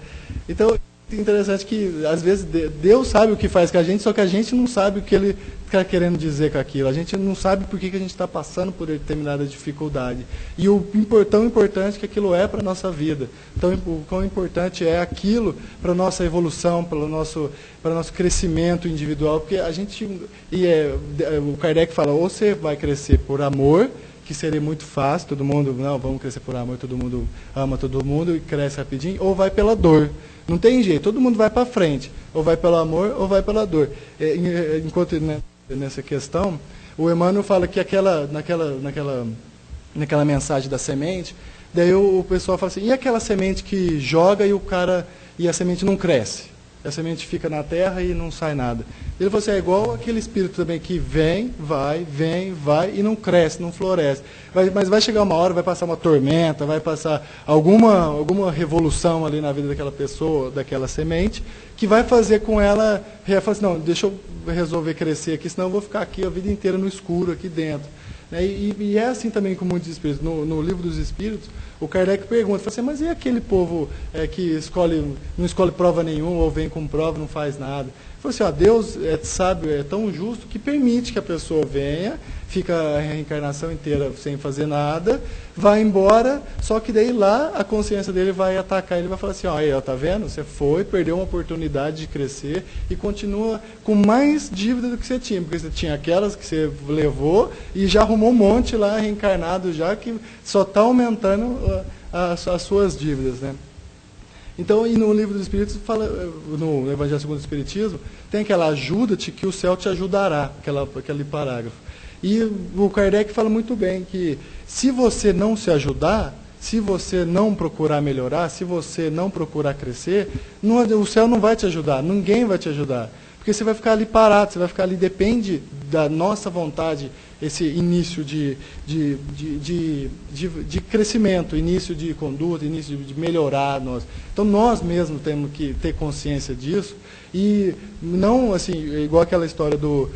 Então, é interessante que, às vezes, Deus sabe o que faz com a gente, só que a gente não sabe o que Ele está querendo dizer com aquilo. A gente não sabe por que a gente está passando por determinada dificuldade. E o tão importante que aquilo é para a nossa vida. O quão importante é aquilo para a nossa evolução, para o nosso crescimento individual. Porque a gente... o Kardec fala, ou você vai crescer por amor, que seria muito fácil, todo mundo, não, vamos crescer por amor, todo mundo ama todo mundo e cresce rapidinho, ou vai pela dor. Não tem jeito, todo mundo vai para frente, ou vai pelo amor, ou vai pela dor. Enquanto nessa questão, o Emmanuel fala que naquela mensagem da semente, daí o pessoal fala assim, e aquela semente que joga e a semente não cresce? A semente fica na terra e não sai nada. Ele falou assim, é igual aquele espírito também que vem, vai e não cresce, não floresce. Mas vai chegar uma hora, vai passar uma tormenta, vai passar alguma revolução ali na vida daquela pessoa, daquela semente, que vai fazer com ela, falar assim, não, deixa eu resolver crescer aqui, senão eu vou ficar aqui a vida inteira no escuro, aqui dentro. E é assim também com muitos espíritos. No livro dos Espíritos, o Kardec pergunta, fala assim, mas e aquele povo que não escolhe prova nenhuma, ou vem com prova, não faz nada? Ele falou assim, Deus é sábio, é tão justo, que permite que a pessoa venha, fica a reencarnação inteira sem fazer nada, vai embora, só que daí lá a consciência dele vai atacar, ele vai falar assim, tá vendo? Você perdeu uma oportunidade de crescer e continua com mais dívida do que você tinha, porque você tinha aquelas que você levou e já arrumou um monte lá reencarnado já, que só está aumentando as suas dívidas, né? Então, e no livro dos Espíritos, no Evangelho segundo o Espiritismo, tem aquela ajuda-te que o céu te ajudará, aquele parágrafo. E o Kardec fala muito bem que se você não se ajudar, se você não procurar melhorar, se você não procurar crescer, o céu não vai te ajudar, ninguém vai te ajudar. Porque você vai ficar ali parado, você vai ficar ali, depende da nossa vontade, esse início de crescimento, início de conduta, início de melhorar nós. Então nós mesmos temos que ter consciência disso e não assim, igual aquela história do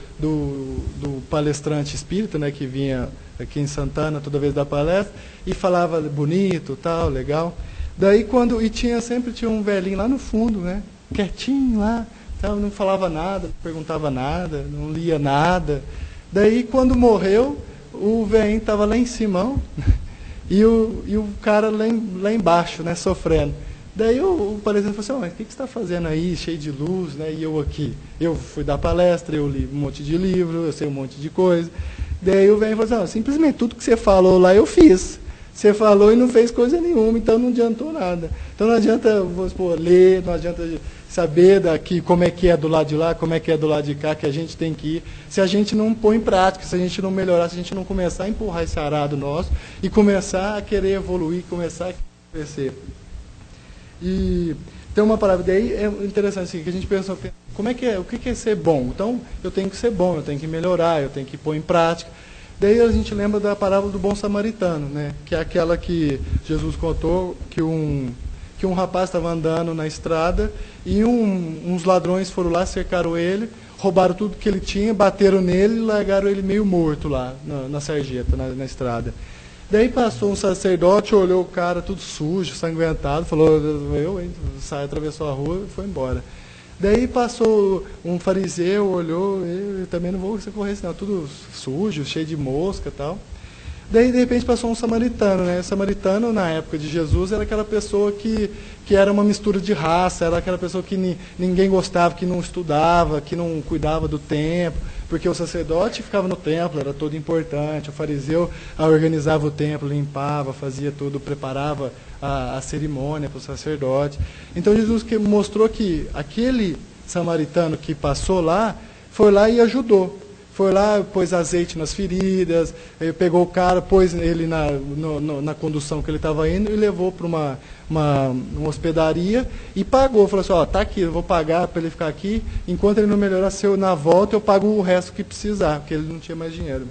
palestrante espírita, né, que vinha aqui em Santana toda vez da palestra e falava bonito, tal, legal. Daí sempre tinha um velhinho lá no fundo, né, quietinho lá, tal, não falava nada, não perguntava nada, não lia nada. Daí, quando morreu, o velhinho estava lá em cima e o cara lá embaixo, né, sofrendo. Daí o palestrante falou assim, o que você está fazendo aí, cheio de luz, né, e eu aqui? Eu fui dar palestra, eu li um monte de livro, eu sei um monte de coisa. Daí o velhinho falou assim, simplesmente tudo que você falou lá eu fiz. Você falou e não fez coisa nenhuma, então não adiantou nada. Então não adianta, vamos supor, ler, não adianta saber daqui como é que é do lado de lá, como é que é do lado de cá, que a gente tem que ir. Se a gente não pôr em prática, se a gente não melhorar, se a gente não começar a empurrar esse arado nosso e começar a querer evoluir, começar a crescer. E tem uma palavra daí, é interessante assim, que a gente pensa, como é que é, o que é ser bom? Então, eu tenho que ser bom, eu tenho que melhorar, eu tenho que pôr em prática. Daí a gente lembra da parábola do bom samaritano, né? Que é aquela que Jesus contou que um rapaz estava andando na estrada e uns ladrões foram lá, cercaram ele, roubaram tudo que ele tinha, bateram nele e largaram ele meio morto lá na sarjeta, na estrada. Daí passou um sacerdote, olhou o cara tudo sujo, sanguentado, falou, atravessou a rua e foi embora. Daí passou um fariseu, olhou, eu também não vou socorrer esse não, tudo sujo, cheio de mosca e tal. Daí, de repente, passou um samaritano, né? O samaritano, na época de Jesus, era aquela pessoa que era uma mistura de raça, era aquela pessoa que ninguém gostava, que não estudava, que não cuidava do templo, porque o sacerdote ficava no templo, era todo importante, o fariseu organizava o templo, limpava, fazia tudo, preparava a cerimônia para o sacerdote. Então, Jesus mostrou que aquele samaritano que passou lá, foi lá e ajudou. Foi lá, pôs azeite nas feridas, pegou o cara, pôs ele na condução que ele estava indo e levou para uma hospedaria e pagou. Falou assim, tá aqui, eu vou pagar para ele ficar aqui, enquanto ele não melhorar, na volta eu pago o resto que precisar, porque ele não tinha mais dinheiro.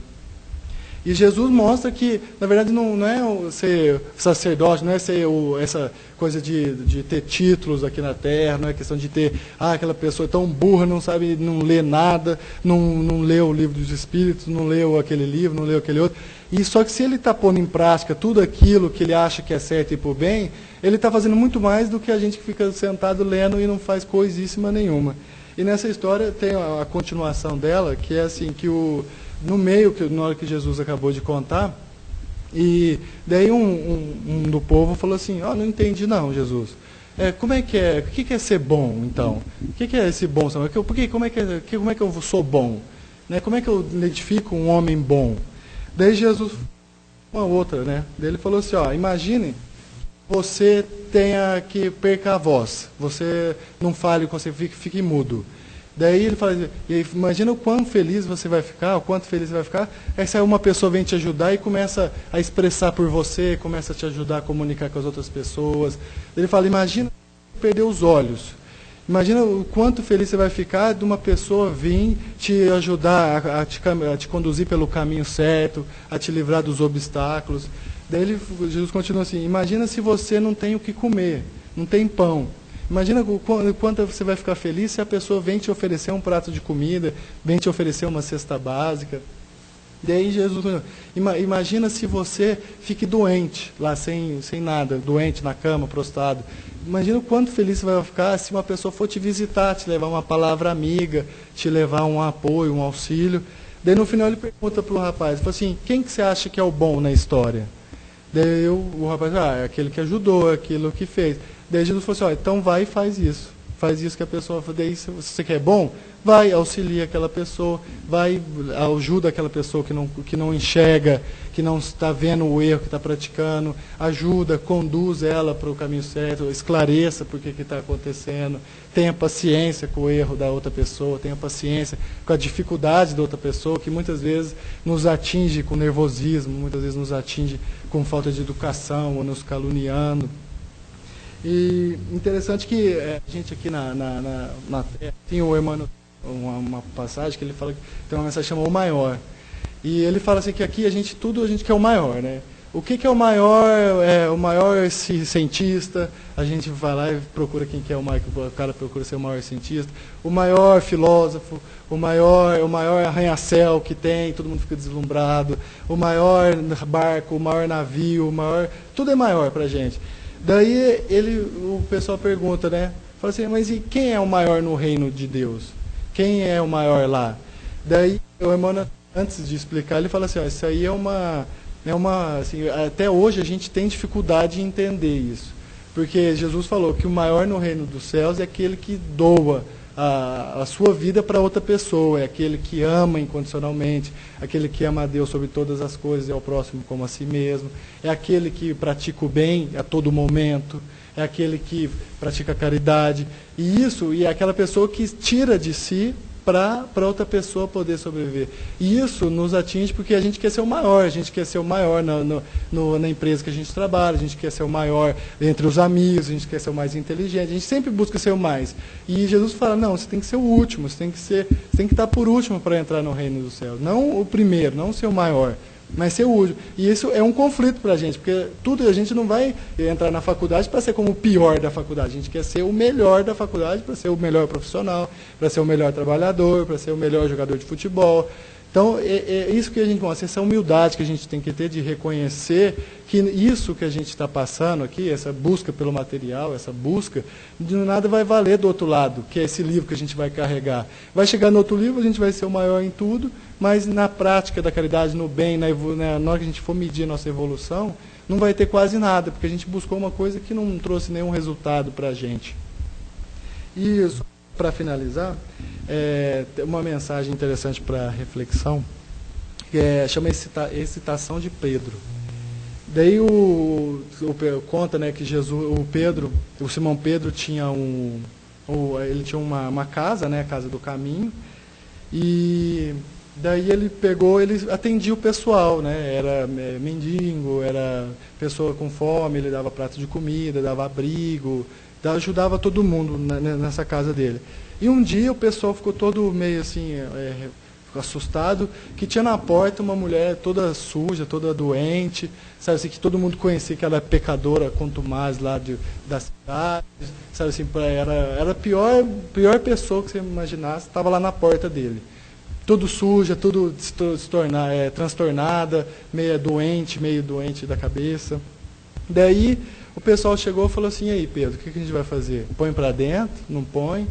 E Jesus mostra que, na verdade, não é ser sacerdote, não é ser essa coisa de ter títulos aqui na Terra, não é questão de ter, aquela pessoa tão burra, não sabe, não lê nada, não leu o livro dos Espíritos, não leu aquele livro, não leu aquele outro. E só que se ele está pondo em prática tudo aquilo que ele acha que é certo e por bem, ele está fazendo muito mais do que a gente que fica sentado lendo e não faz coisíssima nenhuma. E nessa história tem a continuação dela, que é assim, que no meio, na hora que Jesus acabou de contar, e daí um do povo falou assim, não entendi não, Jesus. Como é que é? O que é ser bom, então? O que é esse bom? Como é que eu sou bom? Né? Como é que eu identifico um homem bom? Daí Jesus, uma outra, né? Daí ele falou assim, imagine você tenha que perca a voz, você não fale, você fique mudo. Daí ele fala, imagina o quão feliz você vai ficar, o quanto feliz você vai ficar, aí sai uma pessoa vem te ajudar e começa a expressar por você, começa a te ajudar a comunicar com as outras pessoas. Ele fala, imagina perder os olhos. Imagina o quanto feliz você vai ficar de uma pessoa vir te ajudar a te conduzir pelo caminho certo, a te livrar dos obstáculos. Daí Jesus continua assim, imagina se você não tem o que comer, não tem pão. Imagina o quanto você vai ficar feliz se a pessoa vem te oferecer um prato de comida, vem te oferecer uma cesta básica. Daí Jesus, imagina se você fique doente, lá sem nada, doente na cama, prostrado. Imagina o quanto feliz você vai ficar se uma pessoa for te visitar, te levar uma palavra amiga, te levar um apoio, um auxílio. Daí no final ele pergunta para o rapaz, fala assim, quem que você acha que é o bom na história? Daí o rapaz, é aquele que ajudou, aquilo que fez. Daí Jesus falou assim, então vai e faz isso. Faz isso que a pessoa, daí se você quer bom, vai, auxilia aquela pessoa, vai, ajuda aquela pessoa que não enxerga, que não está vendo o erro que está praticando, ajuda, conduz ela para o caminho certo, esclareça por que está acontecendo, tenha paciência com o erro da outra pessoa, tenha paciência com a dificuldade da outra pessoa, que muitas vezes nos atinge com nervosismo, muitas vezes nos atinge com falta de educação, ou nos caluniando. E interessante que a gente aqui na Terra, tem o Emmanuel, uma passagem que ele fala, que tem uma mensagem que chama o maior. E ele fala assim que aqui a gente quer o maior, né? O que é o maior? O maior cientista, a gente vai lá e procura quem que é o maior, o cara procura ser o maior cientista, o maior filósofo, o maior arranha-céu que tem, todo mundo fica deslumbrado, o maior barco, o maior navio, tudo é maior pra gente. Daí o pessoal pergunta, né? Fala assim, mas e quem é o maior no reino de Deus? Quem é o maior lá? Daí o Emmanuel, antes de explicar, ele fala assim, isso aí assim, até hoje a gente tem dificuldade em entender isso. Porque Jesus falou que o maior no reino dos céus é aquele que doa a sua vida para outra pessoa, é aquele que ama incondicionalmente, aquele que ama a Deus sobre todas as coisas e ao próximo como a si mesmo, é aquele que pratica o bem a todo momento, é aquele que pratica a caridade, e é aquela pessoa que tira de si para outra pessoa poder sobreviver. E isso nos atinge porque a gente quer ser o maior, na empresa que a gente trabalha, a gente quer ser o maior entre os amigos, a gente quer ser o mais inteligente, a gente sempre busca ser o mais. E Jesus fala, não, você tem que ser o último, você tem que estar por último para entrar no reino dos céus. Não o primeiro, não ser o maior, mas ser o último. E isso é um conflito para a gente, porque a gente não vai entrar na faculdade para ser como o pior da faculdade. A gente quer ser o melhor da faculdade para ser o melhor profissional, para ser o melhor trabalhador, para ser o melhor jogador de futebol. Então, é isso que a gente mostra, essa humildade que a gente tem que ter de reconhecer que isso que a gente está passando aqui, essa busca pelo material, essa busca, de nada vai valer do outro lado, que é esse livro que a gente vai carregar. Vai chegar no outro livro, a gente vai ser o maior em tudo, mas na prática da caridade, no bem, na hora que a gente for medir a nossa evolução, não vai ter quase nada, porque a gente buscou uma coisa que não trouxe nenhum resultado para a gente. E para finalizar, uma mensagem interessante para reflexão, que chama Excitação de Pedro. Daí conta, né, que o Simão Pedro tinha ele tinha uma casa, né, a casa do caminho, e daí ele atendia o pessoal, né, era mendigo, era pessoa com fome, ele dava prato de comida, dava abrigo, ajudava todo mundo nessa casa dele. E um dia o pessoal ficou todo meio assim, assustado, que tinha na porta uma mulher toda suja, toda doente, sabe assim, que todo mundo conhecia que ela era pecadora contumaz lá da cidade, sabe assim, era a pior pessoa que você imaginasse, estava lá na porta dele. Tudo suja, tudo transtornada, meio doente da cabeça. Daí o pessoal chegou e falou assim, e aí Pedro, o que a gente vai fazer? Põe para dentro? Não põe?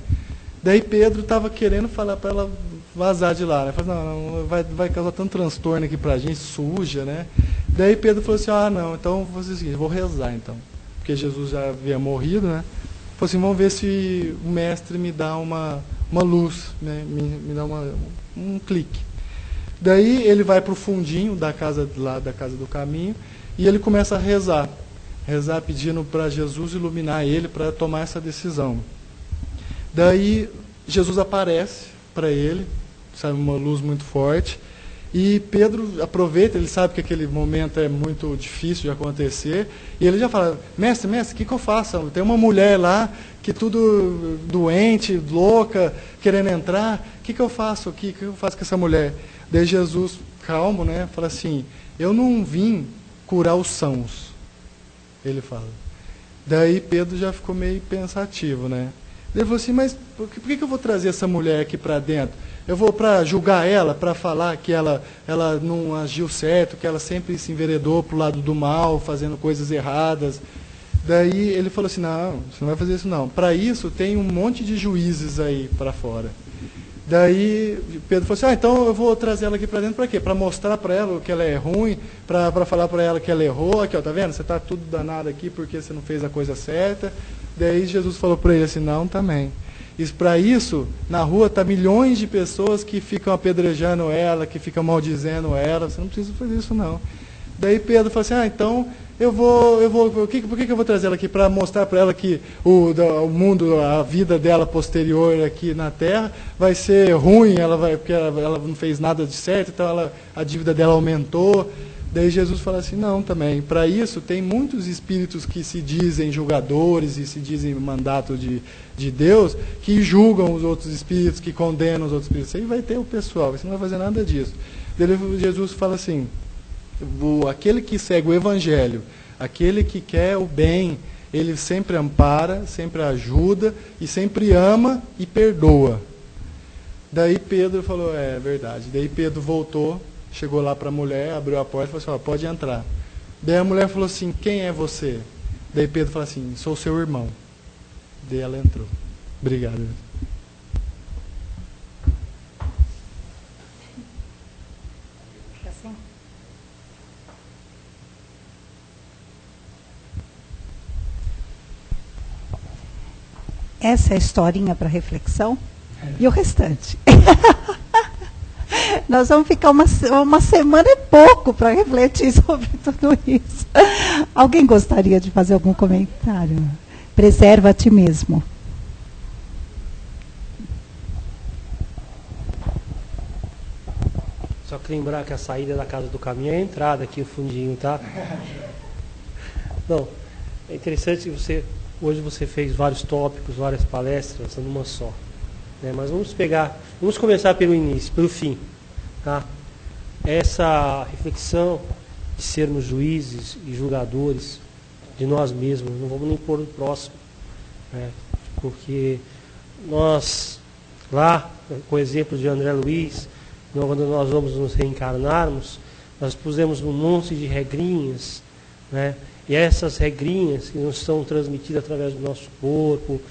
Daí Pedro estava querendo falar para ela vazar de lá, né? Falou, não, vai causar tanto transtorno aqui para a gente, suja, né? Daí Pedro falou assim, não, então vou fazer o seguinte, vou rezar então. Porque Jesus já havia morrido, né? Falou assim, vamos ver se o mestre me dá uma luz, né? Me dá um clique. Daí ele vai para o fundinho da casa do caminho e ele começa a rezar pedindo para Jesus iluminar ele para tomar essa decisão. Daí Jesus aparece para ele, sabe, uma luz muito forte, E Pedro aproveita, ele sabe que aquele momento é muito difícil de acontecer, e ele já fala, mestre, o que eu faço? Tem uma mulher lá, que tudo doente, louca, querendo entrar, o que eu faço? O que eu faço com essa mulher? Daí Jesus, calmo, né, fala assim, eu não vim curar os sãos, ele fala. Daí Pedro já ficou meio pensativo, né? Ele falou assim, mas por que eu vou trazer essa mulher aqui para dentro? Eu vou para julgar ela, para falar que ela não agiu certo, que ela sempre se enveredou para o lado do mal, fazendo coisas erradas. Daí ele falou assim, não, você não vai fazer isso não. Para isso tem um monte de juízes aí para fora. Daí Pedro falou assim, então eu vou trazer ela aqui para dentro para quê? Para mostrar para ela que ela é ruim, para falar para ela que ela errou. Aqui, ó, tá vendo? Você está tudo danado aqui porque você não fez a coisa certa. Daí Jesus falou para ele assim, não, também. Para isso, na rua tá milhões de pessoas que ficam apedrejando ela, que ficam maldizendo ela. Você não precisa fazer isso não. Daí Pedro falou assim, então por que eu vou trazer ela aqui? Para mostrar para ela que o mundo, a vida dela posterior aqui na Terra vai ser ruim, porque ela não fez nada de certo, então a dívida dela aumentou. Daí Jesus fala assim, não, também, para isso tem muitos espíritos que se dizem julgadores e se dizem mandato de Deus, que julgam os outros espíritos, que condenam os outros espíritos. Aí vai ter o pessoal, você não vai fazer nada disso. Daí Jesus fala assim, aquele que segue o Evangelho, aquele que quer o bem, ele sempre ampara, sempre ajuda, e sempre ama e perdoa. Daí Pedro falou, é verdade. Daí Pedro voltou, chegou lá para a mulher, abriu a porta e falou assim, pode entrar. Daí a mulher falou assim, quem é você? Daí Pedro falou assim, sou seu irmão. Daí ela entrou. Obrigado. Essa é a historinha para reflexão. E o restante? Nós vamos ficar uma semana e pouco para refletir sobre tudo isso. Alguém gostaria de fazer algum comentário? Preserva a ti mesmo. Só que lembrar que a saída da casa do caminho é a entrada aqui, o fundinho, tá? Não, é interessante que hoje você fez vários tópicos, várias palestras, numa só. Né? Mas vamos começar pelo início, pelo fim. Tá? Essa reflexão de sermos juízes e julgadores de nós mesmos, não vamos nem pôr o próximo, né? Porque nós, lá, com o exemplo de André Luiz, quando nós vamos nos reencarnarmos, nós pusemos um monte de regrinhas, né? E essas regrinhas que nos são transmitidas através do nosso corpo,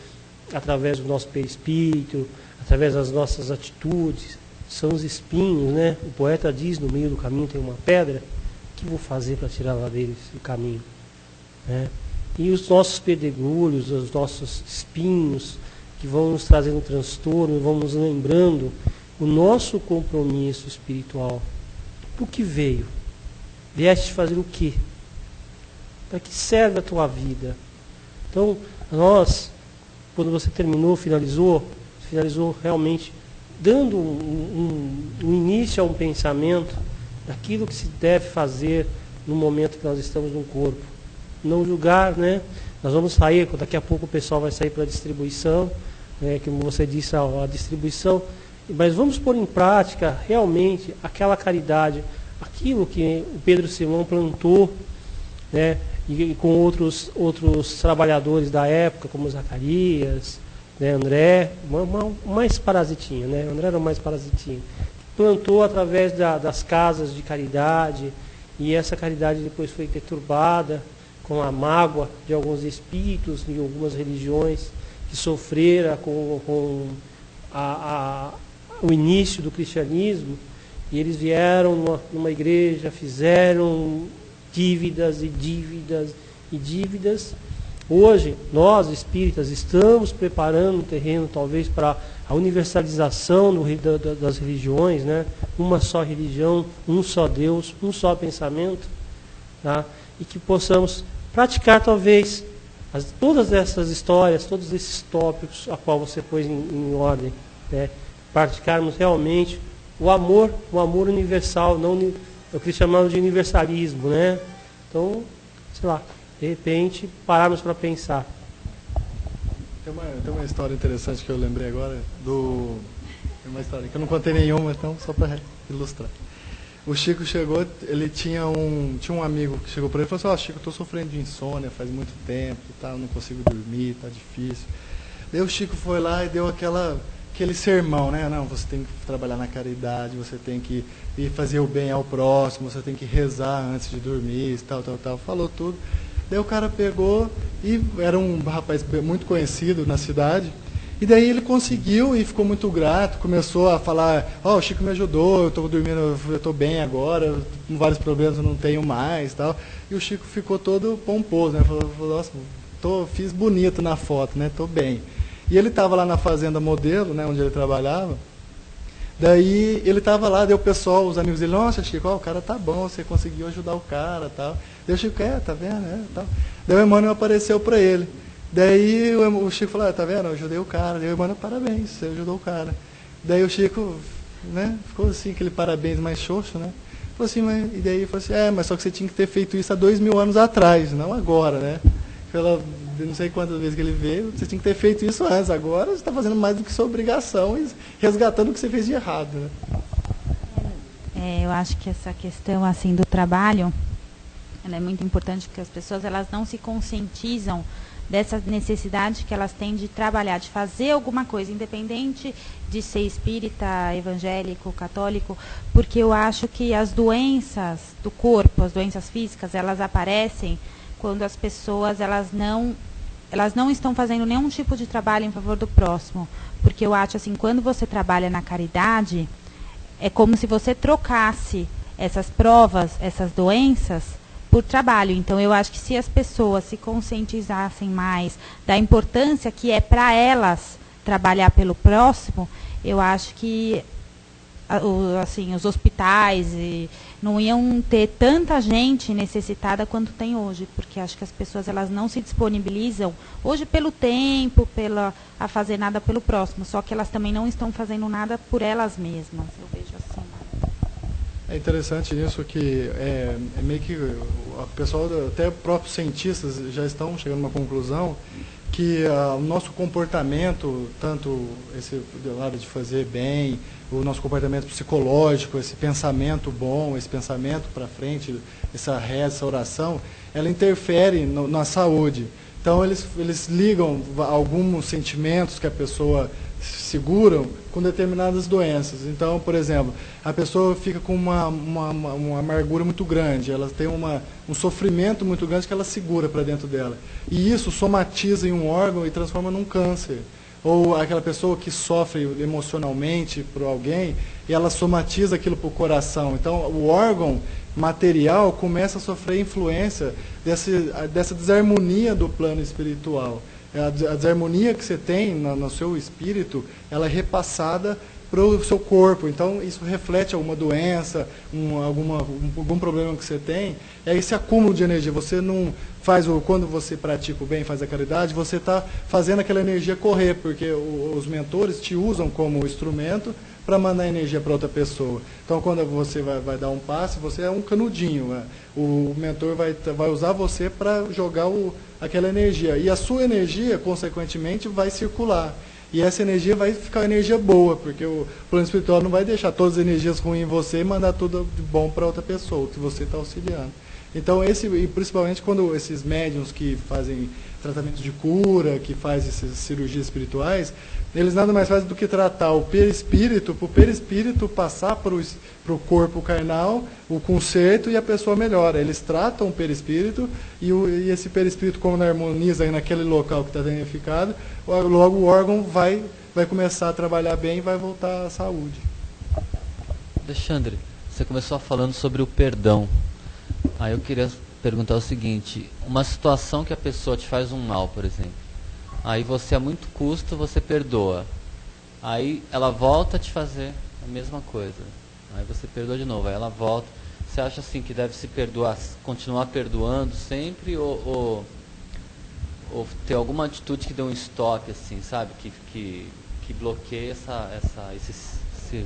através do nosso perispírito, através das nossas atitudes, são os espinhos, né? O poeta diz, no meio do caminho tem uma pedra, o que vou fazer para tirá-la dele do caminho? Né? E os nossos pedregulhos, os nossos espinhos, que vão nos trazendo transtorno, vão nos lembrando o nosso compromisso espiritual. Por que veio? Vieste fazer o quê? Para que serve a tua vida? Então, nós, quando você finalizou realmente dando um início a um pensamento daquilo que se deve fazer no momento que nós estamos no corpo. Não julgar, né? Nós vamos sair, daqui a pouco o pessoal vai sair para a distribuição, né? Como você disse, a distribuição, mas vamos pôr em prática realmente aquela caridade, aquilo que o Pedro Simão plantou, né? E com outros trabalhadores da época, como Zacarias, né, André, mais parasitinho, né? André era o mais parasitinho. Plantou através das casas de caridade, e essa caridade depois foi deturbada com a mágoa de alguns espíritos de algumas religiões que sofreram com o início do cristianismo, e eles vieram numa igreja, fizeram dívidas e dívidas e dívidas. Hoje, nós espíritas estamos preparando um terreno talvez para a universalização das religiões, né? Uma só religião, um só Deus, um só pensamento, tá? E que possamos praticar talvez todas essas histórias, todos esses tópicos a qual você pôs em ordem, né? Praticarmos realmente o amor universal, não é o que eles chamavam de universalismo, né? Então, sei lá, de repente, pararmos para pensar. Tem uma história interessante que eu lembrei agora, tem uma história que eu não contei nenhuma, então só para ilustrar. O Chico chegou, ele tinha um amigo que chegou para ele e falou assim, Chico, eu estou sofrendo de insônia faz muito tempo, tá, não consigo dormir, tá difícil. Daí o Chico foi lá e deu aquele sermão, né? Não, você tem que trabalhar na caridade, você tem que ir fazer o bem ao próximo, você tem que rezar antes de dormir, tal. Falou tudo. Daí o cara pegou e era um rapaz muito conhecido na cidade. E daí ele conseguiu e ficou muito grato, começou a falar, o Chico me ajudou, eu estou dormindo, eu estou bem agora, com vários problemas eu não tenho mais, tal. E o Chico ficou todo pomposo, né? Falou, nossa, fiz bonito na foto, né? Estou bem. E ele estava lá na fazenda modelo, né, onde ele trabalhava. Daí ele estava lá, deu o pessoal, os amigos dele, nossa, Chico, o cara tá bom, você conseguiu ajudar o cara, tal. Daí o Chico, tá vendo, tal. Daí o Emmanuel apareceu para ele. Daí o Chico falou, tá vendo, eu ajudei o cara. Daí o Emmanuel, parabéns, você ajudou o cara. Daí o Chico, né, ficou assim, aquele parabéns mais xoxo, né. Falou assim, e daí falou assim, mas só que você tinha que ter feito isso há 2000 anos atrás, não agora, né. Pela não sei quantas vezes que ele veio, você tinha que ter feito isso antes. Agora você está fazendo mais do que sua obrigação e resgatando o que você fez de errado, né? Eu acho que essa questão assim do trabalho, ela é muito importante, porque as pessoas elas não se conscientizam dessa necessidade que elas têm de trabalhar, de fazer alguma coisa, independente de ser espírita, evangélico, católico, porque eu acho que as doenças do corpo, as doenças físicas, elas aparecem quando as pessoas elas não estão fazendo nenhum tipo de trabalho em favor do próximo. Porque eu acho assim, quando você trabalha na caridade, é como se você trocasse essas provas, essas doenças, por trabalho. Então eu acho que se as pessoas se conscientizassem mais da importância que é para elas trabalhar pelo próximo, eu acho que assim, os hospitais não iam ter tanta gente necessitada quanto tem hoje, porque acho que as pessoas elas não se disponibilizam hoje pelo tempo, a fazer nada pelo próximo, só que elas também não estão fazendo nada por elas mesmas, eu vejo assim. É interessante isso que é meio que o pessoal, até próprios cientistas já estão chegando a uma conclusão que o nosso comportamento, tanto esse lado de fazer bem, o nosso comportamento psicológico, esse pensamento bom, esse pensamento para frente, essa reza, essa oração, ela interfere na saúde. Então eles ligam alguns sentimentos que a pessoa seguram com determinadas doenças. Então, por exemplo, a pessoa fica com uma amargura muito grande, ela tem um sofrimento muito grande que ela segura para dentro dela. E isso somatiza em um órgão e transforma num câncer. Ou aquela pessoa que sofre emocionalmente por alguém, e ela somatiza aquilo para o coração. Então, o órgão material começa a sofrer influência dessa desarmonia do plano espiritual. A desarmonia que você tem no seu espírito, ela é repassada para o seu corpo. Então, isso reflete alguma doença, algum problema que você tem. É esse acúmulo de energia. Você não faz, quando você pratica o bem, faz a caridade, você está fazendo aquela energia correr, porque os mentores te usam como instrumento para mandar energia para outra pessoa. Então, quando você vai dar um passe, você é um canudinho. Né? O mentor vai usar você para jogar aquela energia. E a sua energia, consequentemente, vai circular. E essa energia vai ficar energia boa, porque o plano espiritual não vai deixar todas as energias ruins em você e mandar tudo de bom para outra pessoa, que você está auxiliando. Então, e principalmente quando esses médiums que fazem tratamentos de cura, que fazem essas cirurgias espirituais, eles nada mais fazem do que tratar o perispírito, para o perispírito passar para o corpo carnal, o conserto, e a pessoa melhora. Eles tratam o perispírito e esse perispírito, como não harmoniza naquele local que está danificado, logo o órgão vai começar a trabalhar bem e vai voltar à saúde. Alexandre, você começou falando sobre o perdão. Aí eu queria perguntar o seguinte: uma situação que a pessoa te faz um mal, por exemplo, aí você a muito custo você perdoa, aí ela volta a te fazer a mesma coisa, aí você perdoa de novo, aí ela volta. Você acha assim que deve se perdoar, continuar perdoando sempre, ou ter alguma atitude que dê um stop, assim, sabe, que bloqueie esse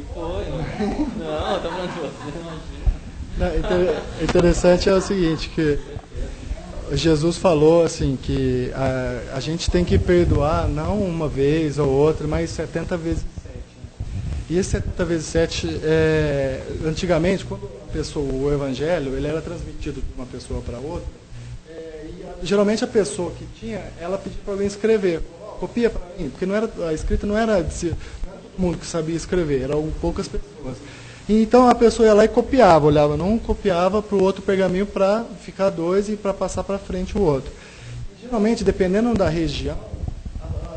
que foi? Não, tá falando de você, imagina. Interessante é o seguinte, que Jesus falou assim que a gente tem que perdoar não uma vez ou outra, mas 70 vezes 7. E esse 70 vezes 7, antigamente, quando o evangelho ele era transmitido de uma pessoa para outra, geralmente a pessoa que tinha, ela pedia para alguém escrever, copia para mim, porque a escrita não era todo mundo que sabia escrever, eram poucas pessoas. E então a pessoa ia lá e copiava, olhava num, copiava para o outro pergaminho para ficar dois e para passar para frente o outro. E, geralmente, dependendo da região,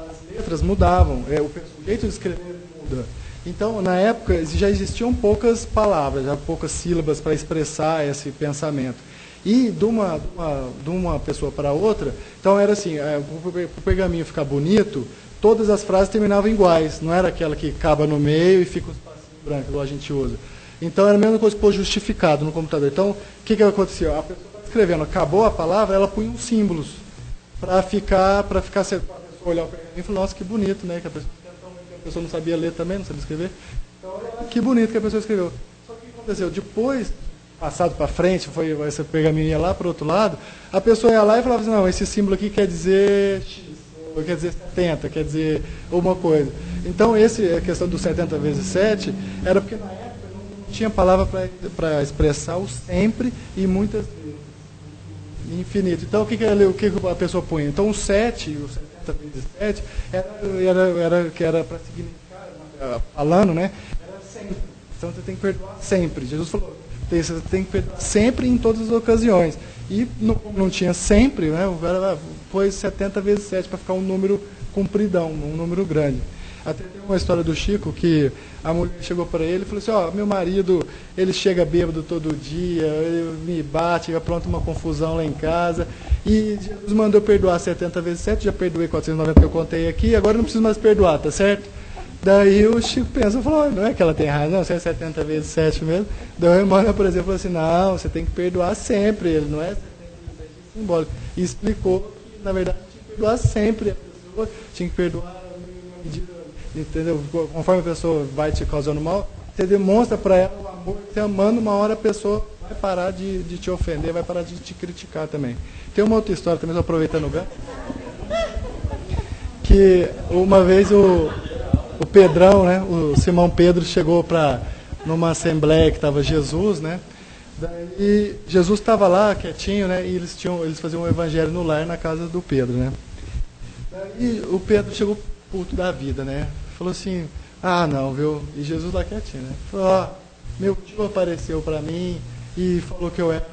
as letras mudavam, o jeito de escrever muda. Então, na época, já existiam poucas palavras, já poucas sílabas para expressar esse pensamento. E de uma pessoa para outra, então era assim, para o pergaminho ficar bonito, todas as frases terminavam iguais, não era aquela que acaba no meio e fica um espacinho branco, igual a gente usa. Então era a mesma coisa que pôr justificado no computador. Então, o que aconteceu? A pessoa estava escrevendo, acabou a palavra, ela punha uns símbolos, para ficar certo. A pessoa olhar o pergaminho e falar, nossa, que bonito, né? Que a pessoa não sabia ler também, não sabia escrever. Então, que bonito que a pessoa escreveu. Só que o que aconteceu? Depois, passado para frente, esse pergaminho ia lá para o outro lado, a pessoa ia lá e falava assim, não, esse símbolo aqui quer dizer X, ou quer dizer 70, quer dizer uma coisa. Então, a questão do 70 vezes 7, era porque na época não tinha palavra para expressar o sempre e muitas vezes. Infinito. Então, o que a pessoa punha? Então, o 7, o 70 vezes 7, era para significar, falando, né? Era sempre. Então, você tem que perdoar sempre. Jesus falou, você tem que perdoar sempre em todas as ocasiões. E não tinha sempre, né? Pôs 70 vezes 7 para ficar um número compridão, um número grande. Até tem uma história do Chico que a mulher chegou para ele e falou assim, meu marido, ele chega bêbado todo dia, ele me bate, apronta uma confusão lá em casa, e Jesus mandou perdoar 70 vezes 7, já perdoei 490 que eu contei aqui, agora não preciso mais perdoar, tá certo? Daí o Chico pensa, falou, não é que ela tem razão, se é 70 vezes 7 mesmo. Daí o irmão, por exemplo, falou assim, não, você tem que perdoar sempre, ele não é 70 vezes 7 simbólico. E explicou que, na verdade, tinha que perdoar sempre a pessoa, tinha que perdoar entendeu? Conforme a pessoa vai te causando mal, você demonstra para ela o amor que você amando, uma hora a pessoa vai parar de te ofender, vai parar de te criticar também. Tem uma outra história também, aproveitando o gancho, que uma vez o Pedrão, né, o Simão Pedro chegou numa assembleia que estava Jesus, né? Daí Jesus estava lá quietinho, né? E eles faziam um evangelho no lar na casa do Pedro, né? Daí o Pedro chegou puto da vida, né? Falou assim, não, viu? E Jesus lá quietinho, né? Falou, meu tio apareceu para mim e falou que eu era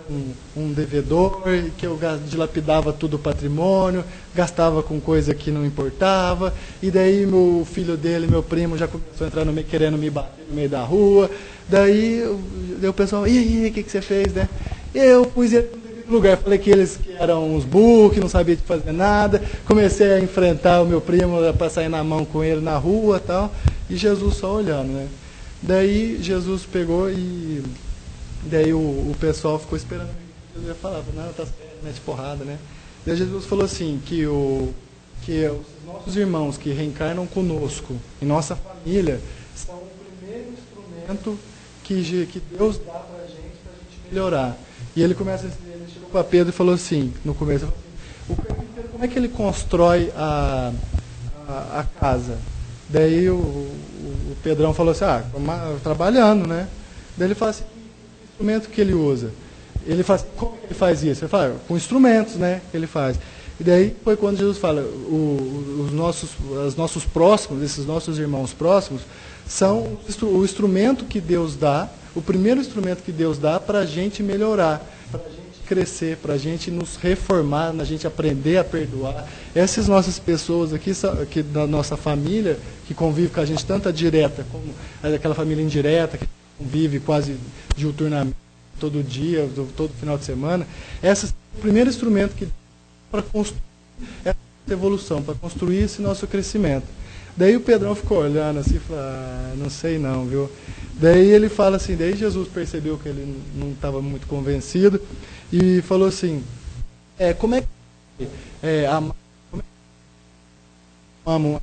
um devedor, que eu dilapidava tudo o patrimônio, gastava com coisa que não importava, e daí meu filho dele, meu primo, já começou a entrar no meio, querendo me bater no meio da rua. Daí o pessoal, e aí, o que você fez, né? Eu pus ele no lugar, falei que eles eram uns burros, que não sabiam fazer nada, comecei a enfrentar o meu primo para sair na mão com ele na rua e tal, e Jesus só olhando, né? Daí Jesus pegou e daí o pessoal ficou esperando que Jesus ia falar, não, tá certo, mete porrada, né? Daí Jesus falou assim, que os nossos irmãos que reencarnam conosco, em nossa família, são o primeiro instrumento que Deus dá para a gente melhorar. E ele chegou para Pedro e falou assim, no começo, o carpinteiro, como é que ele constrói a casa? Daí o Pedrão falou assim, trabalhando, né? Daí ele fala assim, que instrumento que ele usa? Ele fala assim, como ele faz isso? Ele fala, com instrumentos, né, que ele faz. E daí foi quando Jesus fala, os nossos próximos, esses nossos irmãos próximos, são o instrumento que Deus dá, o primeiro instrumento que Deus dá para a gente melhorar, para a gente crescer, para a gente nos reformar, para a gente aprender a perdoar. Essas nossas pessoas aqui da nossa família, que convive com a gente tanto a direta como aquela família indireta, que convive quase diuturnamente, todo dia, todo final de semana, esse é o primeiro instrumento que para construir essa evolução, para construir esse nosso crescimento. Daí o Pedrão ficou olhando assim e falou, não sei não, viu? Daí ele fala assim, daí Jesus percebeu que ele não estava muito convencido e falou assim, como é que ama uma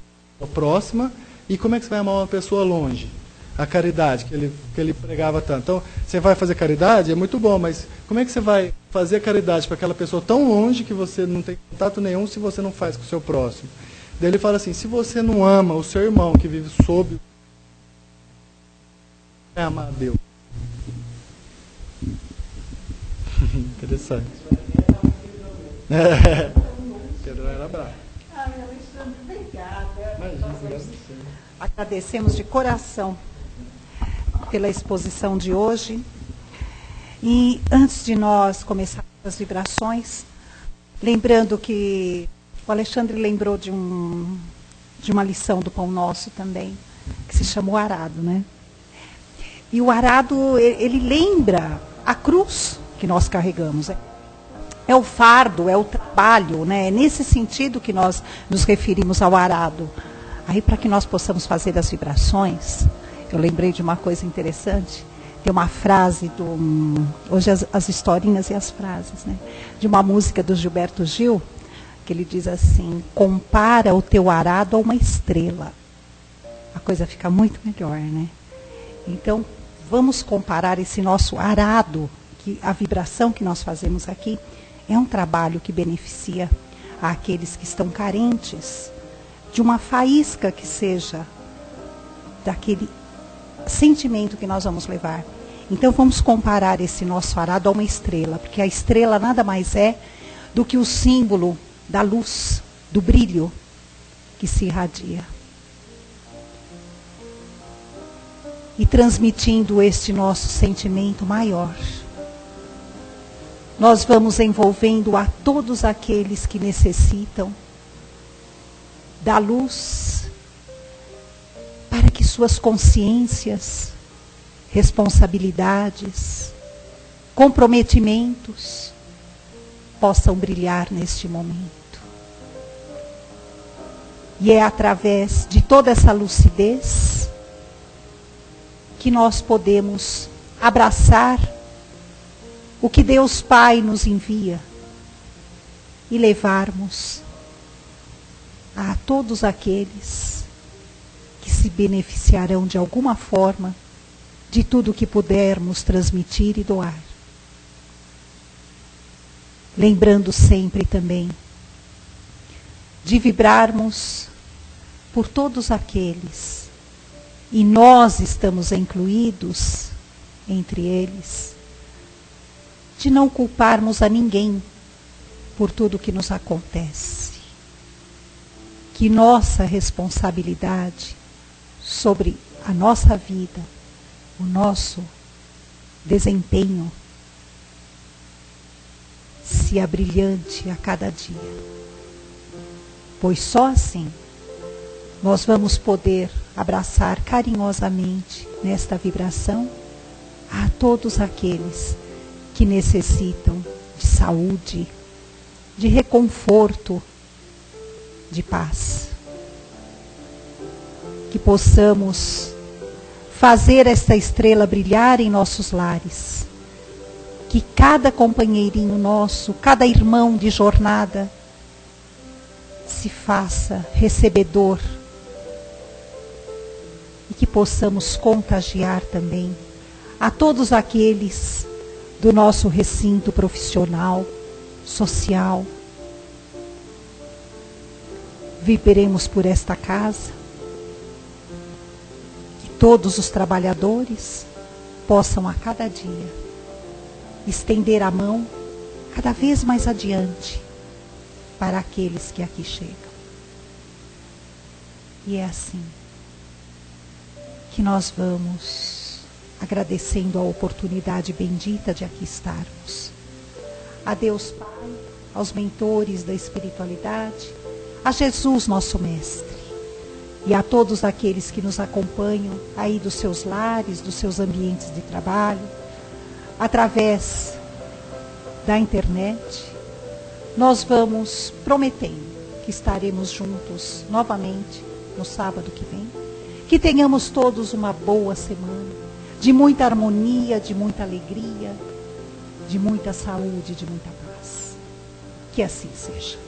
próxima e como é que você vai amar uma pessoa longe? a caridade que ele pregava tanto. Então, você vai fazer caridade, é muito bom, mas como é que você vai fazer a caridade para aquela pessoa tão longe que você não tem contato nenhum se você não faz com o seu próximo? Daí ele fala assim, se você não ama o seu irmão que vive sob, é amar a Deus. Interessante. Pedro era bravo. Alexandre, obrigada. Imagina, Agradecemos de coração pela exposição de hoje. E antes de nós começarmos as vibrações, lembrando que o Alexandre lembrou de uma lição do Pão Nosso também, que se chama o arado, né? E o arado, ele lembra a cruz que nós carregamos. É o fardo, é o trabalho, né? É nesse sentido que nós nos referimos ao arado. Aí, para que nós possamos fazer as vibrações, eu lembrei de uma coisa interessante. Tem uma frase hoje as historinhas e as frases, né? De uma música do Gilberto Gil, que ele diz assim, compara o teu arado a uma estrela. A coisa fica muito melhor, né? Então, vamos comparar esse nosso arado, que a vibração que nós fazemos aqui é um trabalho que beneficia aqueles que estão carentes de uma faísca que seja daquele sentimento que nós vamos levar. Então vamos comparar esse nosso arado a uma estrela, porque a estrela nada mais é do que o símbolo da luz, do brilho que se irradia. E transmitindo este nosso sentimento maior, nós vamos envolvendo a todos aqueles que necessitam da luz, para que suas consciências, responsabilidades, comprometimentos possam brilhar neste momento. E é através de toda essa lucidez que nós podemos abraçar o que Deus Pai nos envia e levarmos a todos aqueles que se beneficiarão de alguma forma de tudo que pudermos transmitir e doar. Lembrando sempre também de vibrarmos por todos aqueles, e nós estamos incluídos entre eles, de não culparmos a ninguém por tudo que nos acontece. Que nossa responsabilidade sobre a nossa vida, o nosso desempenho, se abrilhante a cada dia. Pois só assim nós vamos poder abraçar carinhosamente nesta vibração a todos aqueles que necessitam de saúde, de reconforto, de paz. Que possamos fazer esta estrela brilhar em nossos lares. Que cada companheirinho nosso, cada irmão de jornada, se faça recebedor. E que possamos contagiar também a todos aqueles do nosso recinto profissional, social. Viveremos por esta casa, que todos os trabalhadores possam a cada dia estender a mão cada vez mais adiante para aqueles que aqui chegam. E é assim que nós vamos agradecendo a oportunidade bendita de aqui estarmos. A Deus Pai, aos mentores da espiritualidade, a Jesus, nosso Mestre, e a todos aqueles que nos acompanham aí dos seus lares, dos seus ambientes de trabalho, através da internet, nós vamos prometendo que estaremos juntos novamente no sábado que vem, que tenhamos todos uma boa semana, de muita harmonia, de muita alegria, de muita saúde, de muita paz. Que assim seja.